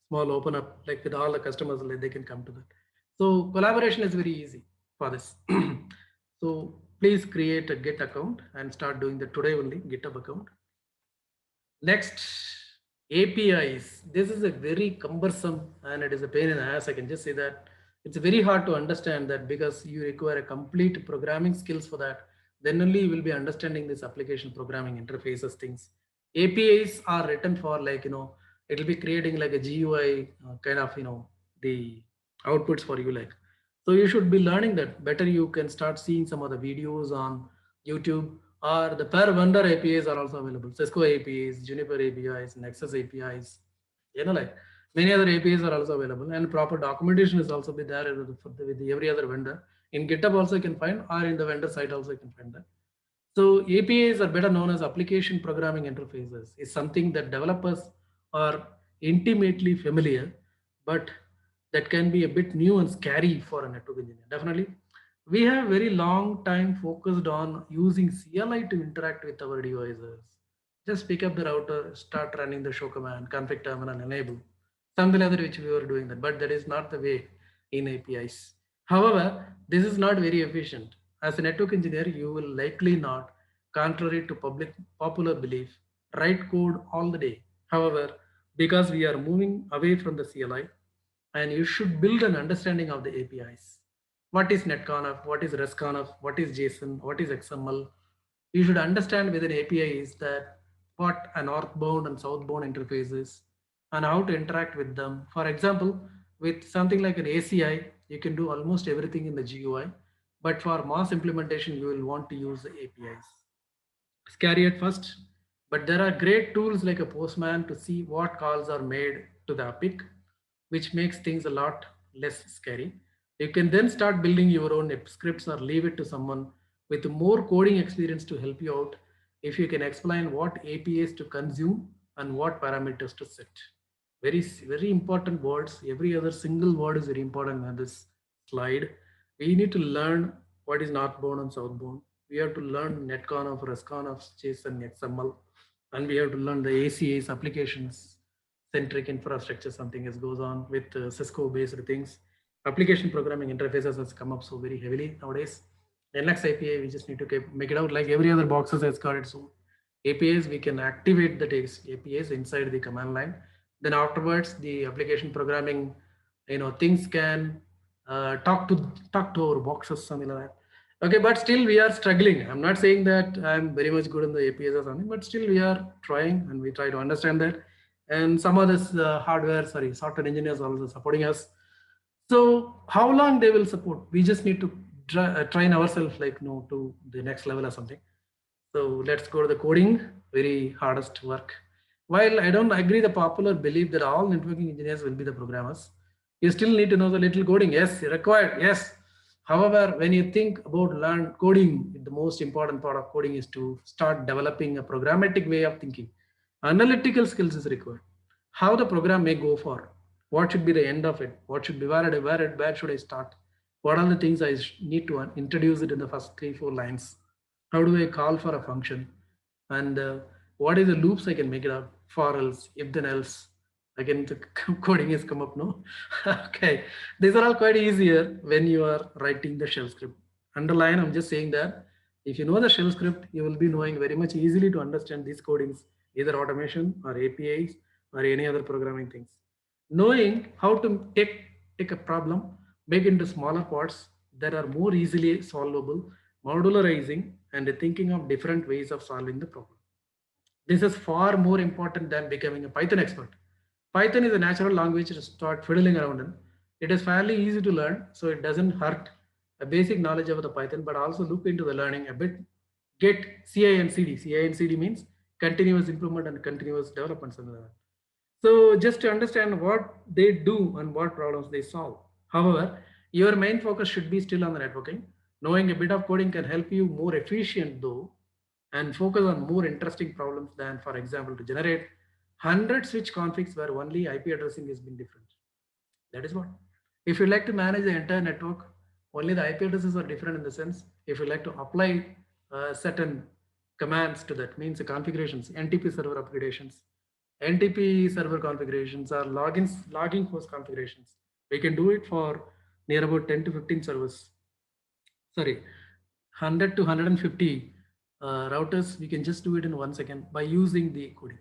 small open up, like with all the customers, like they can come to that. So collaboration is very easy for this. So please create a Git account and start doing that today only, GitHub account. Next, APIs. This is a very cumbersome and it is a pain in the ass. I can just say that it's very hard to understand that, because you require a complete programming skills for that. Then only you will be understanding this application programming interfaces things. APIs are written for like, it will be creating like a GUI kind of, the outputs for you like. So you should be learning that better. You can start seeing some of the videos on YouTube, or the per vendor APIs are also available. Cisco APIs, Juniper APIs, Nexus APIs, like many other APIs are also available, and proper documentation is also be there with every other vendor. In GitHub also you can find, or in the vendor site also you can find that. So APIs are better known as application programming interfaces. It's something that developers are intimately familiar, but that can be a bit new and scary for a network engineer. Definitely. We have very long time focused on using CLI to interact with our devices. Just pick up the router, start running the show command, config terminal, enable, something like that, which we were doing that, but that is not the way in APIs. However, this is not very efficient. As a network engineer, you will likely not, contrary to popular belief, write code all the day. However, because we are moving away from the CLI, and you should build an understanding of the APIs. What is netconf, what is resconf, what is JSON, what is XML. You should understand with an API is that what a northbound and southbound interface is and how to interact with them. For example, with something like an ACI, you can do almost everything in the GUI, but for mass implementation, you will want to use the APIs. Scary at first, but there are great tools like a Postman to see what calls are made to the APIC, which makes things a lot less scary. You can then start building your own scripts or leave it to someone with more coding experience to help you out if you can explain what APIs to consume and what parameters to set. Very, very important words. Every other single word is very important on this slide. We need to learn what is northbound and southbound. We have to learn netconf, resconf, JSON, XML, and we have to learn the ACIs, applications centric infrastructure, something as goes on with Cisco based things. Application programming interfaces has come up so very heavily nowadays. NX API, we just need to make it out like every other boxes has got its own APIs. We can activate the APIs inside the command line. Then afterwards, the application programming, things can talk to our boxes, something like that. Okay, but still we are struggling. I'm not saying that I'm very much good in the APIs or something, but still we are trying and we try to understand that. And some of this software engineers also supporting us. So how long they will support? We just need to train ourselves like to the next level or something. So let's go to the coding, very hardest work. While I don't agree the popular belief that all networking engineers will be the programmers, you still need to know the little coding. Yes, required. Yes. However, when you think about learn coding, the most important part of coding is to start developing a programmatic way of thinking. Analytical skills is required. How the program may go for, what should be the end of it, what should be where should I start, what are the things I need to introduce it in the first 3-4 lines, how do I call for a function, and what is the loops I can make it up, for else, if then else. Again, the coding has come up, no? Okay, these are all quite easier when you are writing the shell script. Underline, I'm just saying that if you know the shell script, you will be knowing very much easily to understand these codings, either automation or APIs or any other programming things. Knowing how to take a problem, make it into smaller parts that are more easily solvable, modularizing, and thinking of different ways of solving the problem. This is far more important than becoming a Python expert. Python is a natural language to start fiddling around in. It is fairly easy to learn, so it doesn't hurt a basic knowledge of the Python, but also look into the learning a bit. Get CI and CD. CI and CD means continuous improvement and continuous development. Something like that. So just to understand what they do and what problems they solve. However, your main focus should be still on the networking. Knowing a bit of coding can help you more efficient though, and focus on more interesting problems than, for example, to generate 100 switch configs where only IP addressing has been different. That is what. If you like to manage the entire network, only the IP addresses are different in the sense. If you like to apply certain commands to that, means the configurations, NTP server upgradations, NTP server configurations, or logging host configurations, we can do it for near about 10 to 15 servers. Sorry, 100 to 150 routers. We can just do it in 1 second by using the coding.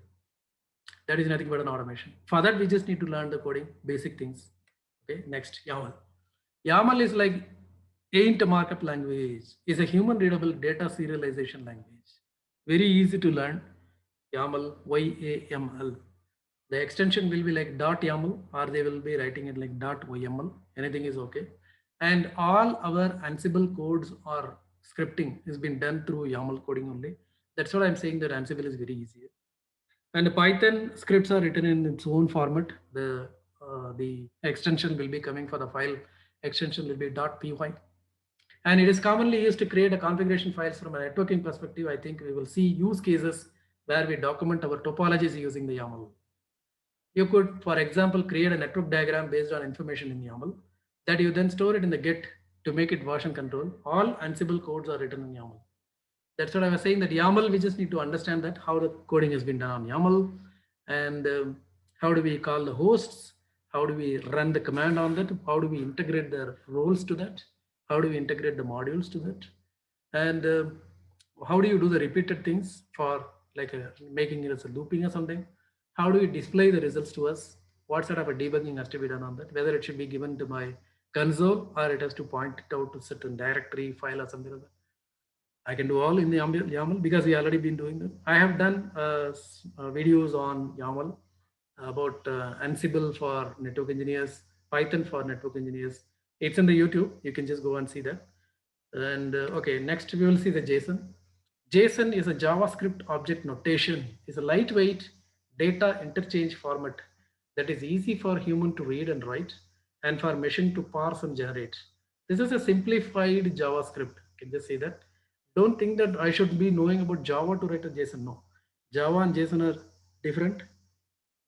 That is nothing but an automation. For that, we just need to learn the coding, basic things. Okay, next, YAML. YAML is like ain't markup language, is a human readable data serialization language. Very easy to learn. YAML, YAML. The extension will be like .yaml, or they will be writing it like .yml. Anything is okay. And all our Ansible codes or scripting has been done through YAML coding only. That's what I'm saying, that Ansible is very easy. And the Python scripts are written in its own format. The extension will be coming for the file. Extension will be .py. And it is commonly used to create a configuration files from a networking perspective. I think we will see use cases where we document our topologies using the YAML. You could, for example, create a network diagram based on information in YAML that you then store it in the Git to make it version control. All Ansible codes are written in YAML. That's what I was saying, that YAML, we just need to understand that how the coding has been done on YAML, and how do we call the hosts, how do we run the command on that, how do we integrate the roles to that, how do we integrate the modules to that, and how do you do the repeated things for like making it as a looping or something, how do we display the results to us, what sort of a debugging has to be done on that, whether it should be given to my console or it has to point it out to certain directory file or something like that. I can do all in the YAML because we already been doing that. I have done videos on YAML about Ansible for network engineers, Python for network engineers. It's in the YouTube. You can just go and see that. And okay, next we will see the JSON. JSON is a JavaScript object notation. It's a lightweight data interchange format that is easy for human to read and write, and for machine to parse and generate. This is a simplified JavaScript. You can just say that. Don't think that I should be knowing about Java to write a JSON. No, Java and JSON are different.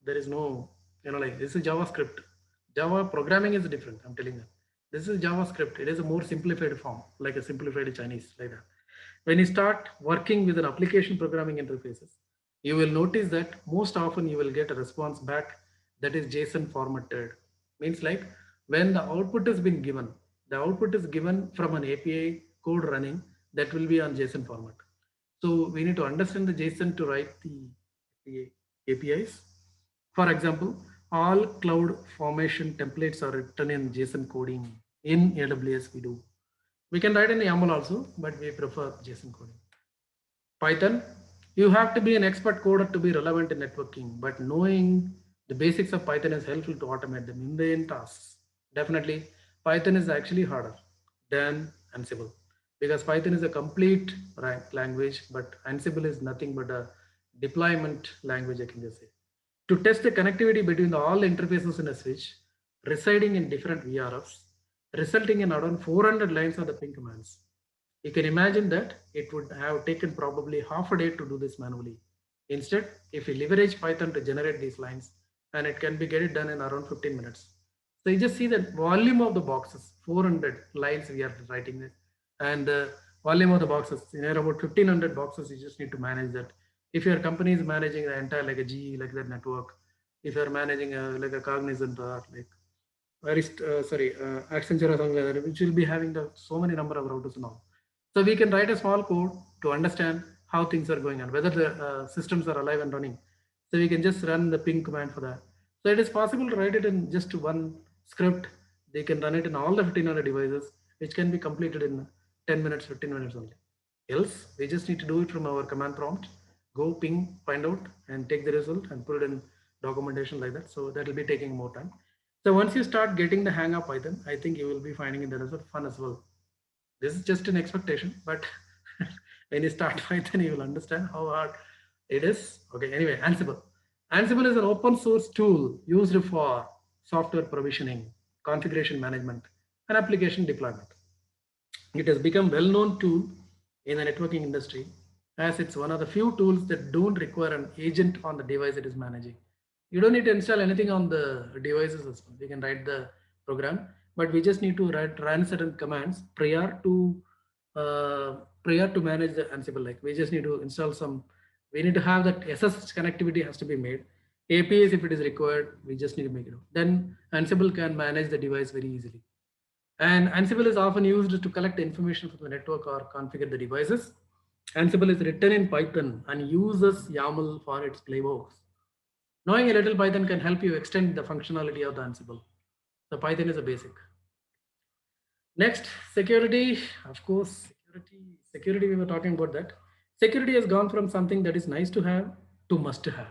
There is no, like this is JavaScript. Java programming is different. I'm telling you. This is JavaScript. It is a more simplified form, like a simplified Chinese, like that. When you start working with an application programming interfaces, you will notice that most often you will get a response back that is JSON formatted. Means like when the output has been given, the output is given from an API code running that will be on JSON format. So we need to understand the JSON to write the APIs. For example, all cloud formation templates are written in JSON coding in AWS. We can write in YAML also, but we prefer JSON coding. Python, you have to be an expert coder to be relevant in networking, but knowing the basics of Python is helpful to automate the mundane tasks. Definitely, Python is actually harder than Ansible, because Python is a complete language, but Ansible is nothing but a deployment language, I can just say. To test the connectivity between all interfaces in a switch, residing in different VRFs, resulting in around 400 lines of the ping commands. You can imagine that it would have taken probably half a day to do this manually. Instead, if we leverage Python to generate these lines, and it can be get it done in around 15 minutes. So you just see the volume of the boxes, 400 lines we are writing this, and the volume of the boxes, about 1500 boxes, you just need to manage that. If your company is managing the entire like a GE, like that network, if you're managing like a Cognizant or like Accenture or something like that, which will be having so many number of routers and all. So we can write a small code to understand how things are going on, whether the systems are alive and running. So we can just run the ping command for that. So it is possible to write it in just one script. They can run it in all the 1500 devices, which can be completed in 10 minutes, 15 minutes only. Else, we just need to do it from our command prompt, go ping, find out, and take the result and put it in documentation like that. So that will be taking more time. So once you start getting the hang of Python, I think you will be finding it as a fun as well. This is just an expectation, but when you start Python, you will understand how hard it is. Okay, anyway, Ansible. Ansible is an open source tool used for software provisioning, configuration management, and application deployment. It has become well-known tool in the networking industry as it's one of the few tools that don't require an agent on the device it is managing. You don't need to install anything on the devices as well. We can write the program, but we just need to run certain commands prior to manage the Ansible. Like we just need to install some. We need to have that SSH connectivity has to be made. APIs, if it is required, we just need to make it. Then Ansible can manage the device very easily. And Ansible is often used to collect information from the network or configure the devices. Ansible is written in Python and uses YAML for its playbooks. Knowing a little Python can help you extend the functionality of the Ansible. So Python is a basic. Next, security. Of course, security, we were talking about that. Security has gone from something that is nice to have to must to have.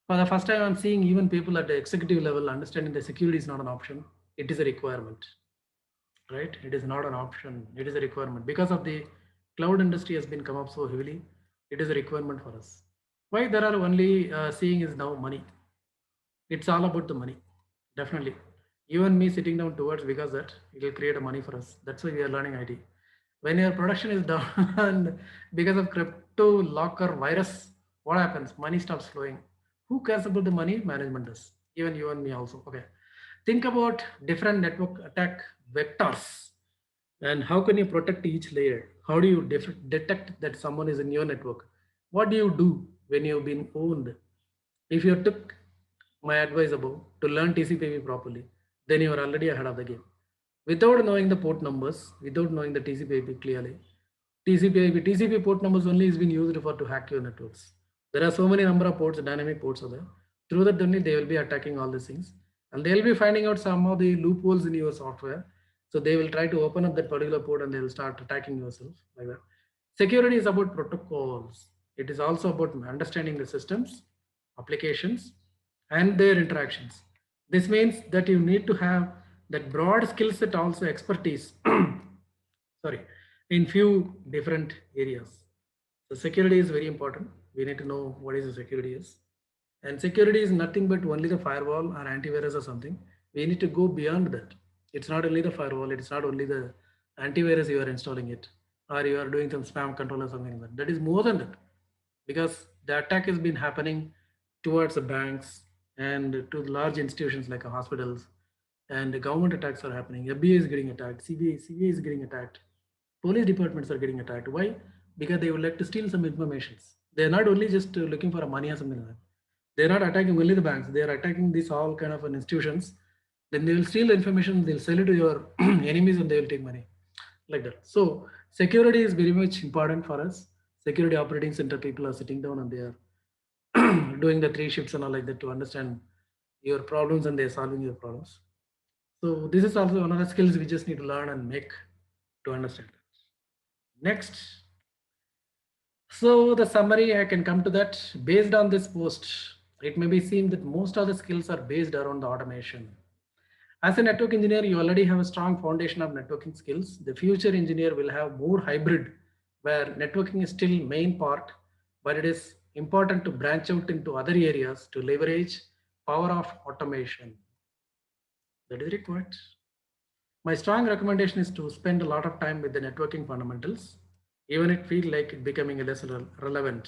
For the first time, I'm seeing even people at the executive level understanding that security is not an option. It is a requirement, right? It is not an option. It is a requirement. Because of the cloud industry has been come up so heavily, it is a requirement for us. Why there are only seeing is now money. It's all about the money, definitely. You and me sitting down towards because that it will create a money for us. That's why we are learning IT. When your production is down because of crypto locker virus, what happens? Money stops flowing. Who cares about the money? Management does. Even you and me also. Okay. Think about different network attack vectors and how can you protect each layer? How do you detect that someone is in your network? What do you do when you've been owned? If you took my advice about to learn TCP/IP properly, then you are already ahead of the game. Without knowing the port numbers, without knowing the TCP/IP clearly, TCP port numbers only is being used for to hack your networks. There are so many number of ports, dynamic ports are there. Through that only they will be attacking all these things, and they will be finding out some of the loopholes in your software. So they will try to open up that particular port and they will start attacking yourself like that. Security is about protocols. It is also about understanding the systems, applications, and their interactions. This means that you need to have that broad skill set, also expertise, sorry, in few different areas. So security is very important. We need to know what is the security is. And security is nothing but only the firewall or antivirus or something. We need to go beyond that. It's not only the firewall, it's not only the antivirus you are installing it, or you are doing some spam control or something like that. That is more than that, because the attack has been happening towards the banks and to large institutions like hospitals, and the government attacks are happening. FBI is getting attacked, CBI is getting attacked, police departments are getting attacked. Why? Because they would like to steal some informations. They're not only just looking for a money or something like that. They're not attacking only the banks. They are attacking these all kind of institutions. Then they will steal the information. They'll sell it to your enemies, and they will take money like that. So security is very much important for us. Security operating center people are sitting down and they are doing the 3 shifts and all like that to understand your problems, and they're solving your problems. So this is also one of the skills we just need to learn and make to understand. Next. So the summary, I can come to that. Based on this post, it may be seen that most of the skills are based around the automation. As a network engineer, you already have a strong foundation of networking skills. The future engineer will have more hybrid, where networking is still main part, but it is important to branch out into other areas to leverage power of automation. That is required. My strong recommendation is to spend a lot of time with the networking fundamentals, even it feel like it becoming less relevant.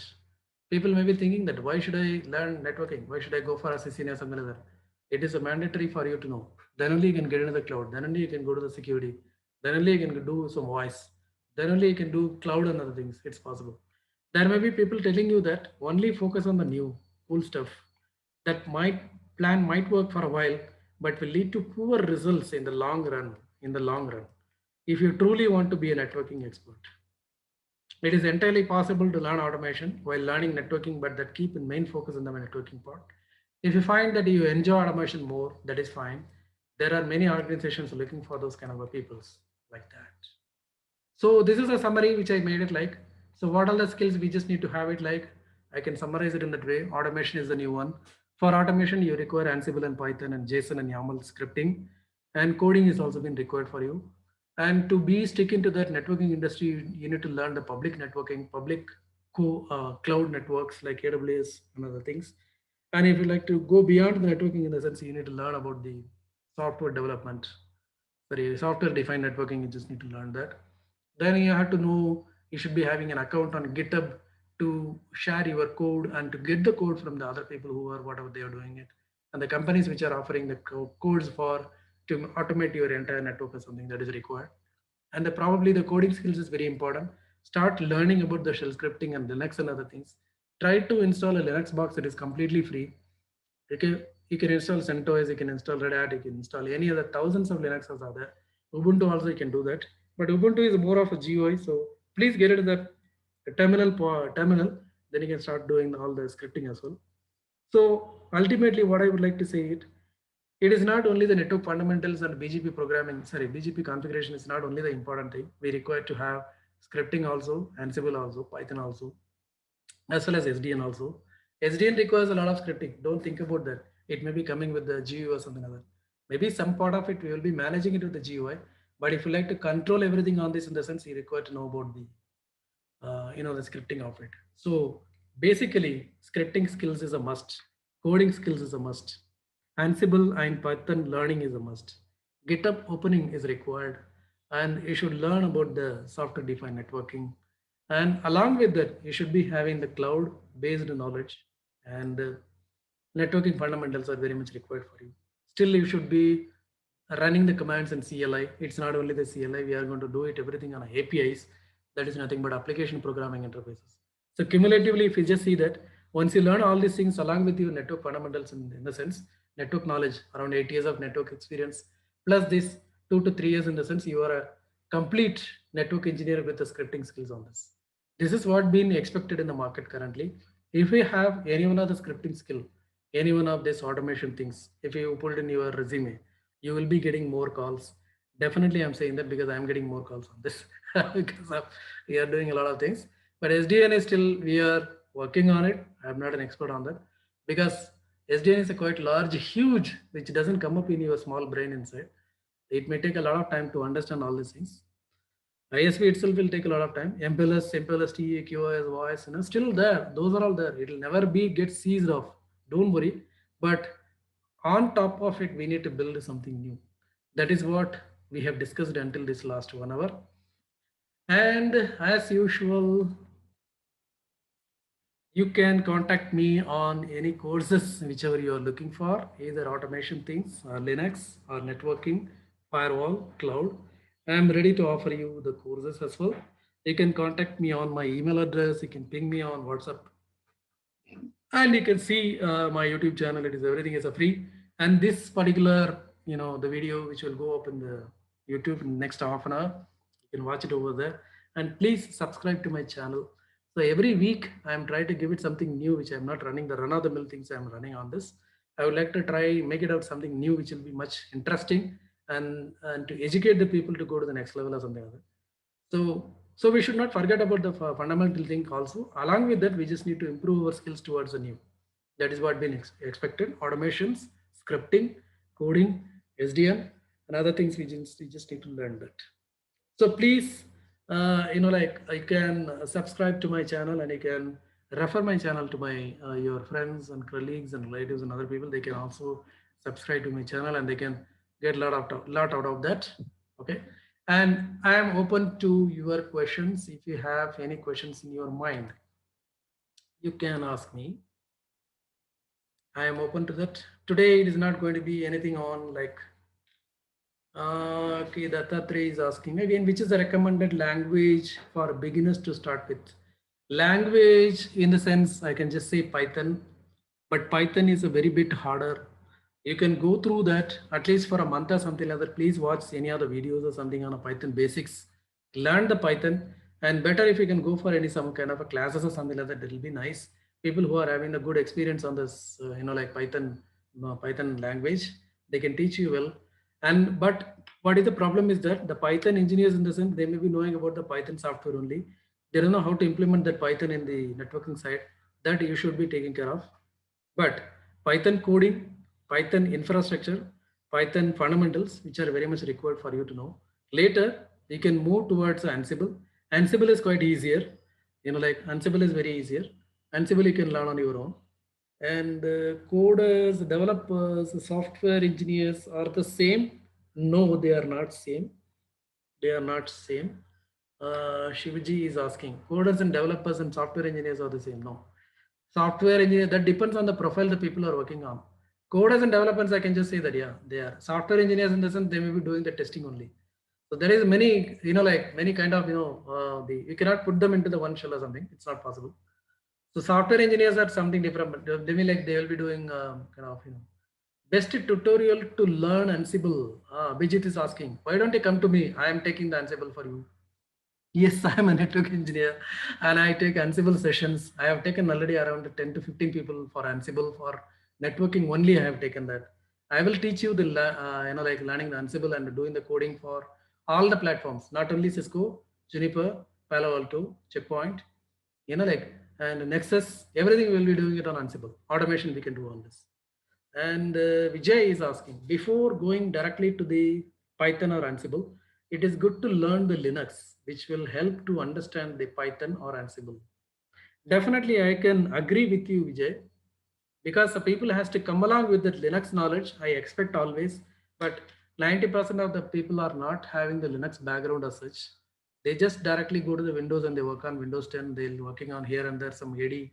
People may be thinking that why should I learn networking? Why should I go for a CCNA or something like that? It is a mandatory for you to know. Then only you can get into the cloud. Then only you can go to the security. Then only you can do some voice. Then only you can do cloud and other things. It's possible. There may be people telling you that only focus on the new cool stuff that might plan might work for a while, but will lead to poor results in the long run. In the long run, if you truly want to be a networking expert, it is entirely possible to learn automation while learning networking, but that keep in main focus on the networking part. If you find that you enjoy automation more, that is fine. There are many organizations looking for those kind of peoples like that. So this is a summary which I made it like. So what are the skills we just need to have it like? I can summarize it in that way. Automation is the new one. For automation, you require Ansible and Python and JSON and YAML scripting, and coding is also been required for you. And to be stick into that networking industry, you need to learn the public networking, public cloud networks like AWS and other things. And if you like to go beyond the networking in the sense, you need to learn about the software development. Sorry, software defined networking, you just need to learn that. Then you have to know you should be having an account on GitHub to share your code and to get the code from the other people who are whatever they are doing it. And the companies which are offering the codes for to automate your entire network or something that is required. And probably the coding skills is very important. Start learning about the shell scripting and Linux and other things. Try to install a Linux box that is completely free. You can install CentOS, you can install Red Hat, you can install any other thousands of Linuxes are there. Ubuntu also you can do that. But Ubuntu is more of a GUI, so please get it the terminal. Then you can start doing all the scripting as well. So ultimately, what I would like to say it is not only the network fundamentals and BGP programming. Sorry, BGP configuration is not only the important thing. We require to have scripting also, Ansible also, Python also, as well as SDN also. SDN requires a lot of scripting. Don't think about that. It may be coming with the GUI or something like that. Maybe some part of it we will be managing it with the GUI. But if you like to control everything on this in the sense, you require to know about the the scripting of it. So basically, scripting skills is a must. Coding skills is a must. Ansible and Python learning is a must. GitHub opening is required, and you should learn about the software-defined networking. And along with that, you should be having the cloud-based knowledge, and networking fundamentals are very much required for you. Still, you should be running the commands in CLI. It's not only the CLI, we are going to do it everything on APIs. That is nothing but application programming interfaces. So cumulatively, if you just see that, once you learn all these things along with your network fundamentals in the sense, network knowledge, around 8 years of network experience, plus this 2 to 3 years in the sense, you are a complete network engineer with the scripting skills on this. This is what being expected in the market currently. If you have any one of the scripting skill, any one of this automation things, if you put in your resume, you will be getting more calls. Definitely, I'm saying that because I'm getting more calls on this because we are doing a lot of things. But SDN is still, we are working on it. I'm not an expert on that because SDN is a quite large, huge, which doesn't come up in your small brain inside. It may take a lot of time to understand all these things. ISV itself will take a lot of time. MPLS, MPLS, TE, QoS, voice, still there. Those are all there. It will never be get seized off. Don't worry. But on top of it, we need to build something new. That is what we have discussed until this last 1 hour. And as usual, you can contact me on any courses, whichever you are looking for, either automation things or Linux or networking, firewall, cloud. I am ready to offer you the courses as well. You can contact me on my email address. You can ping me on WhatsApp. And you can see my YouTube channel. It is everything is a free. And this particular, the video which will go up in the YouTube in next half an hour, you can watch it over there. And please subscribe to my channel. So every week I'm trying to give it something new, which I'm not running the run-of-the-mill things I'm running on this. I would like to try make it out something new, which will be much interesting and to educate the people to go to the next level or something like that. So we should not forget about the fundamental thing also. Along with that, we just need to improve our skills towards the new. That is what been expected. Automations, scripting, coding, SDN and other things we just need to learn that. So please, like I can subscribe to my channel and you can refer my channel to my your friends and colleagues and relatives and other people. They can also subscribe to my channel and they can get a lot out of that. Okay. And I am open to your questions. If you have any questions in your mind, you can ask me. I am open to that. Today it is not going to be anything on like okay, Dattatreya is asking again, which is the recommended language for beginners to start with? Language in the sense, I can just say Python, but Python is a very bit harder. You can go through that at least for a month or something like that. Please watch any other videos or something on a Python basics. Learn the Python, and better if you can go for some kind of a classes or something like that. That will be nice. People who are having a good experience on this, like Python language, they can teach you well. And but what is the problem is that the Python engineers in the sense they may be knowing about the Python software only. They don't know how to implement that Python in the networking side. That you should be taking care of. But Python coding, Python infrastructure, Python fundamentals, which are very much required for you to know. Later, you can move towards Ansible. Ansible is quite easier. Like Ansible is very easier. Ansible you can learn on your own. And coders, developers, software engineers are the same. No, they are not same. They are not same. Shivaji is asking, coders and developers and software engineers are the same. No, software engineer, that depends on the profile the people are working on. Coders and developers, I can just say that, yeah, they are. Software engineers in the sense they may be doing the testing only. So there is many, like many kind of, you cannot put them into the one shell or something. It's not possible. So software engineers are something different, but they will be doing kind of, best tutorial to learn Ansible. Bijit is asking, why don't you come to me? I am taking the Ansible for you. Yes, I am a network engineer and I take Ansible sessions. I have taken already around 10 to 15 people for Ansible for networking only. I have taken that. I will teach you the, like learning the Ansible and doing the coding for all the platforms, not only Cisco, Juniper, Palo Alto, Checkpoint, and Nexus, everything we'll be doing it on Ansible. Automation we can do on this. And Vijay is asking, before going directly to the Python or Ansible, it is good to learn the Linux, which will help to understand the Python or Ansible. Definitely, I can agree with you, Vijay, because the people has to come along with the Linux knowledge. I expect always, but 90% of the people are not having the Linux background as such. They just directly go to the Windows and they work on Windows 10. They're working on here and there some AD,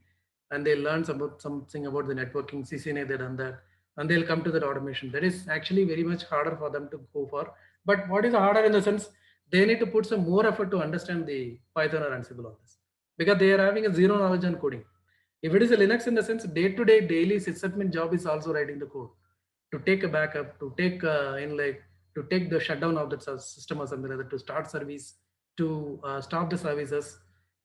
and they learn something about the networking, CCNA, they done that, and they'll come to that automation. That is actually very much harder for them to go for. But what is harder in the sense, they need to put some more effort to understand the Python or Ansible on this, because they are having a zero knowledge on coding. If it is a Linux in the sense, day-to-day daily sysadmin job is also writing the code to take a backup, to take to take the shutdown of the system or something like that, to start service, to stop the services,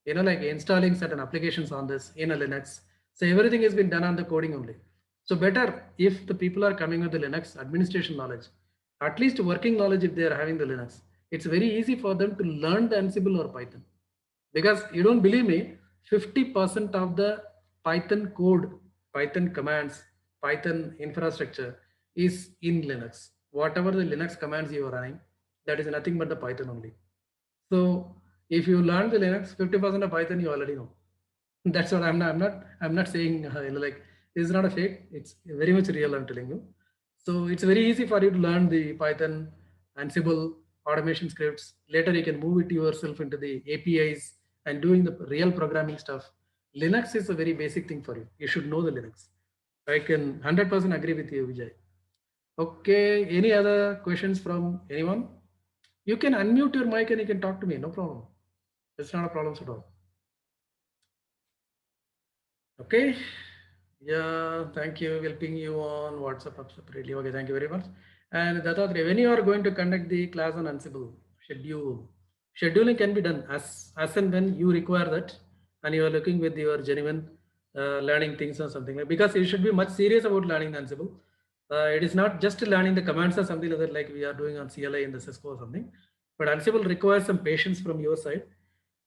like installing certain applications on this in a Linux. So everything has been done on the coding only. So better if the people are coming with the Linux administration knowledge, at least working knowledge if they are having the Linux, it's very easy for them to learn the Ansible or Python. Because you don't believe me, 50% of the Python code, Python commands, Python infrastructure is in Linux. Whatever the Linux commands you are running, that is nothing but the Python only. So if you learn the Linux, 50% of Python you already know. That's what I'm not saying like it's not a fake. It's very much real. I'm telling you. So it's very easy for you to learn the Python, Ansible, automation scripts. Later you can move it yourself into the APIs and doing the real programming stuff. Linux is a very basic thing for you. You should know the Linux. I can 100% agree with you, Vijay. Okay, any other questions from anyone? You can unmute your mic and you can talk to me, no problem. It's not a problem at all. Okay, yeah, thank you. We'll ping you on WhatsApp up separately. Okay, thank you very much. And Dattatreya, when you are going to conduct the class on Ansible, scheduling can be done as and when you require that, and you are looking with your genuine learning things or something like, because you should be much serious about learning the Ansible. It is not just learning the commands or something like that, like we are doing on CLI in the Cisco or something, but Ansible requires some patience from your side.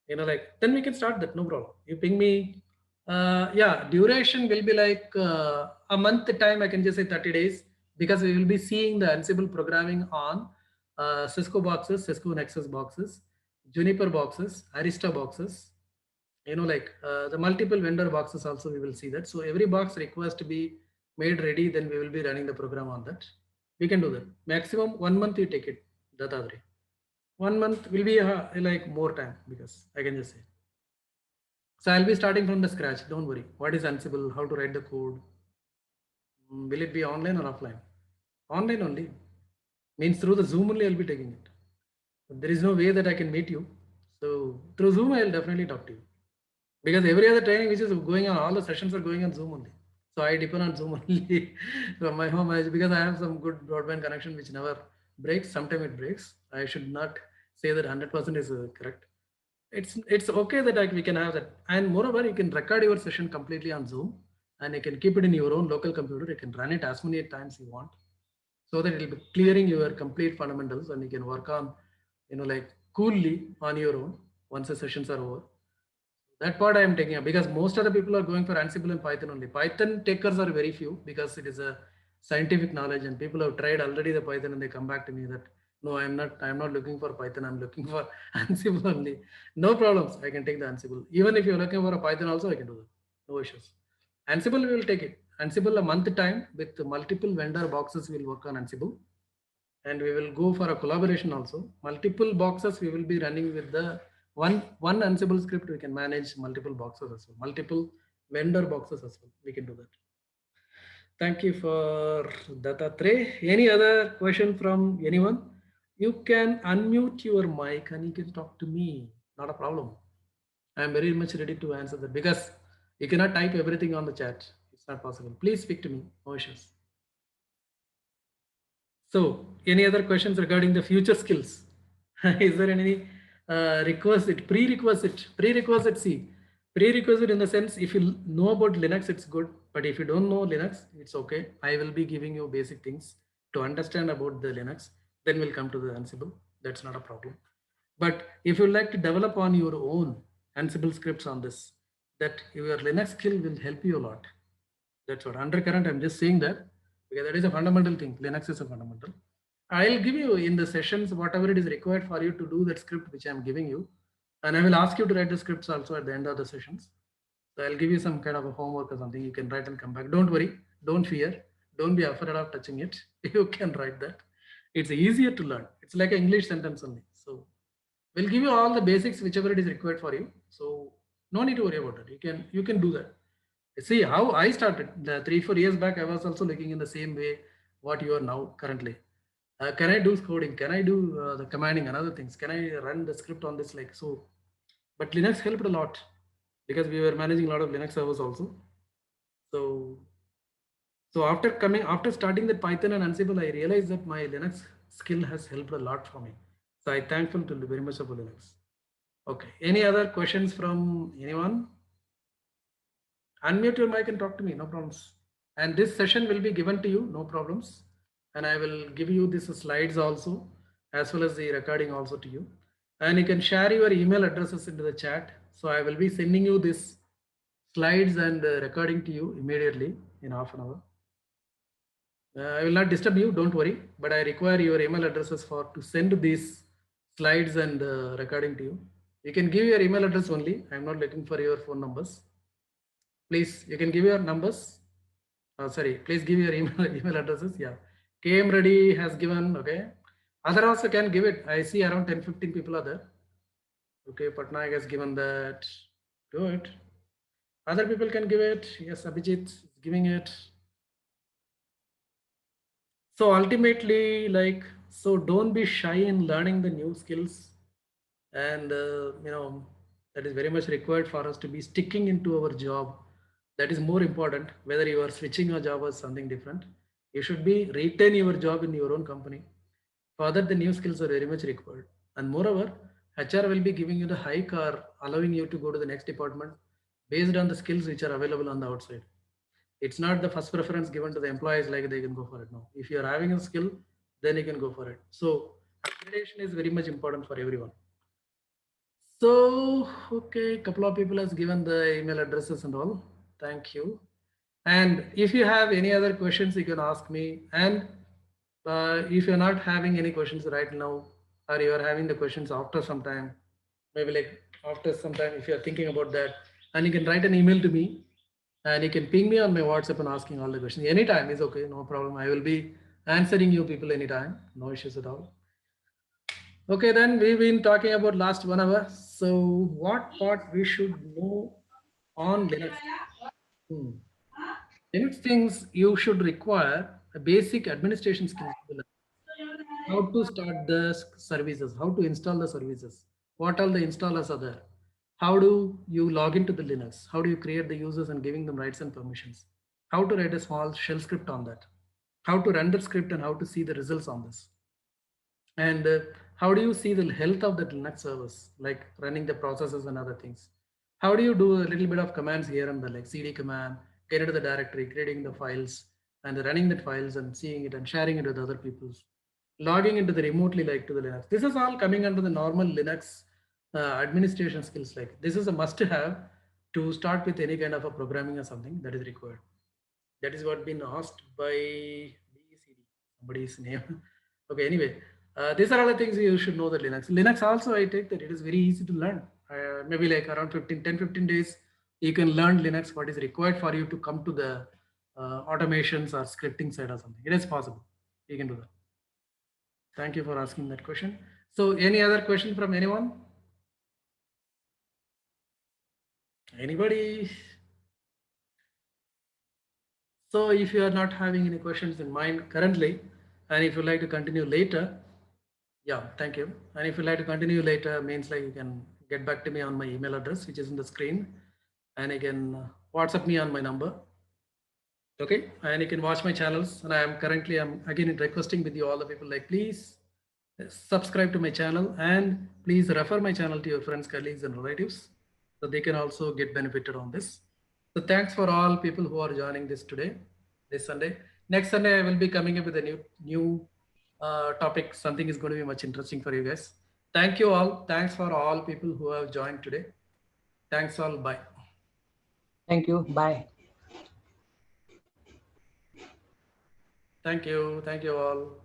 Then we can start that, no problem. You ping me. Yeah, duration will be like a month time. I can just say 30 days. because we will be seeing the Ansible programming on Cisco boxes, Cisco Nexus boxes, Juniper boxes, Arista boxes, like the multiple vendor boxes also we will see that. So every box requires to be made ready, then we will be running the program on that. We can do that. Maximum 1 month you take it, Dattadri. 1 month will be like more time, because I can just say. So I'll be starting from the scratch. Don't worry. What is Ansible? How to write the code? Will it be online or offline? Online only. Means through the Zoom only I'll be taking it. But there is no way that I can meet you. So through Zoom I'll definitely talk to you. Because every other training which is going on, all the sessions are going on Zoom only. So I depend on Zoom only from my home, because I have some good broadband connection which never breaks. Sometimes it breaks. I should not say that 100% is correct. It's okay that we can have that. And moreover, you can record your session completely on Zoom, and you can keep it in your own local computer. You can run it as many times you want, so that it will be clearing your complete fundamentals, and you can work on, like coolly on your own once the sessions are over. That part I am taking up, because most of the people are going for Ansible and Python only. Python takers are very few, because it is a scientific knowledge, and people have tried already the Python and they come back to me that no, I'm not looking for Python, I'm looking for Ansible only. No problems, I can take the Ansible. Even if you're looking for a Python also, I can do that. No issues. Ansible, we will take it. Ansible a month time with multiple vendor boxes, we'll work on Ansible. And we will go for a collaboration also. Multiple boxes we will be running with the one Ansible script. We can manage multiple boxes as well, multiple vendor boxes as well. We can do that. Thank you for Dattatreya. Any other question from anyone? You can unmute your mic and you can talk to me. Not a problem. I am very much ready to answer that, because you cannot type everything on the chat. It's not possible. Please speak to me. No issues. So, any other questions regarding the future skills? Is there any prerequisite? See, prerequisite in the sense, if you know about Linux, it's good. But if you don't know Linux, it's okay. I will be giving you basic things to understand about the Linux. Then we'll come to the Ansible. That's not a problem. But if you like to develop on your own Ansible scripts on this, that your Linux skill will help you a lot. That's what undercurrent. I'm just saying that, because that is a fundamental thing. Linux is a fundamental. I'll give you in the sessions whatever it is required for you to do that script which I'm giving you, and I will ask you to write the scripts also at the end of the sessions. So I'll give you some kind of a homework or something. You can write and come back. Don't worry. Don't fear. Don't be afraid of touching it. You can write that. It's easier to learn. It's like an English sentence only. So we'll give you all the basics whichever it is required for you. So no need to worry about it. You can do that. See how I started 3-4 years back. I was also looking in the same way what you are now currently. Can I do coding? Can I do the commanding and other things? Can I run the script on this like so? But Linux helped a lot, because we were managing a lot of Linux servers also. So after starting the Python and Ansible, I realized that my Linux skill has helped a lot for me. So I thankful to very much about Linux. Okay. Any other questions from anyone? Unmute your mic and talk to me. No problems. And this session will be given to you. No problems. And I will give you these slides also, as well as the recording also to you. And you can share your email addresses into the chat. So I will be sending you these slides and recording to you immediately in half an hour. I will not disturb you, don't worry, but I require your email addresses to send these slides and recording to you. You can give your email address only. I'm not looking for your phone numbers. Please, you can give your numbers. Please give your email addresses. Yeah. KM Reddy has given, okay. Other also can give it. I see around 10-15 people are there. Okay, Patnaik has given that. Do it. Other people can give it. Yes, Abhijit is giving it. So ultimately, so don't be shy in learning the new skills. And, that is very much required for us to be sticking into our job. That is more important, whether you are switching a job or something different. You should retain your job in your own company. For that, the new skills are very much required. And moreover, HR will be giving you the hike or allowing you to go to the next department based on the skills which are available on the outside. It's not the first preference given to the employees like they can go for it. No, if you're having a skill, then you can go for it. So accreditation is very much important for everyone. So, okay, couple of people has given the email addresses and all. Thank you. And if you have any other questions, you can ask me. And if you're not having any questions right now, or you are having the questions after some time, maybe like after some time, if you're thinking about that, and you can write an email to me, and you can ping me on my WhatsApp and asking all the questions. Anytime is okay, no problem. I will be answering you people anytime, no issues at all. Okay, then we've been talking about last 1 hour. So what part we should know on Linux? Hmm. Linux things you should require a basic administration skills. How to start the services, how to install the services, what all the installers are there, how do you log into the Linux, how do you create the users and giving them rights and permissions, how to write a small shell script on that, how to run the script and how to see the results on this. And how do you see the health of the Linux servers, like running the processes and other things? How do you do a little bit of commands here and there, like cd command, get into the directory, creating the files, and running the files and seeing it and sharing it with other people, logging into the remotely like to the Linux. This is all coming under the normal Linux administration skills. Like this is a must have to start with any kind of a programming or something that is required. That is what been asked by BCD, somebody's name. Okay, anyway, these are all the things you should know the Linux. Linux also, I take that it is very easy to learn. Maybe like around 10-15 days, you can learn Linux, what is required for you to come to the automations or scripting side or something. It is possible. You can do that. Thank you for asking that question. So any other question from anyone? Anybody? So if you are not having any questions in mind currently, and if you like to continue later, yeah, thank you. And if you like to continue later, means like you can get back to me on my email address, which is in the screen, and you can WhatsApp me on my number. Okay, and you can watch my channels. And I'm again requesting with you all the people, like please subscribe to my channel and please refer my channel to your friends, colleagues, and relatives so they can also get benefited on this. So thanks for all people who are joining this today, this Sunday. Next Sunday, I will be coming up with a new topic. Something is going to be much interesting for you guys. Thank you all. Thanks for all people who have joined today. Thanks all. Bye. Thank you. Bye. Thank you. Thank you all.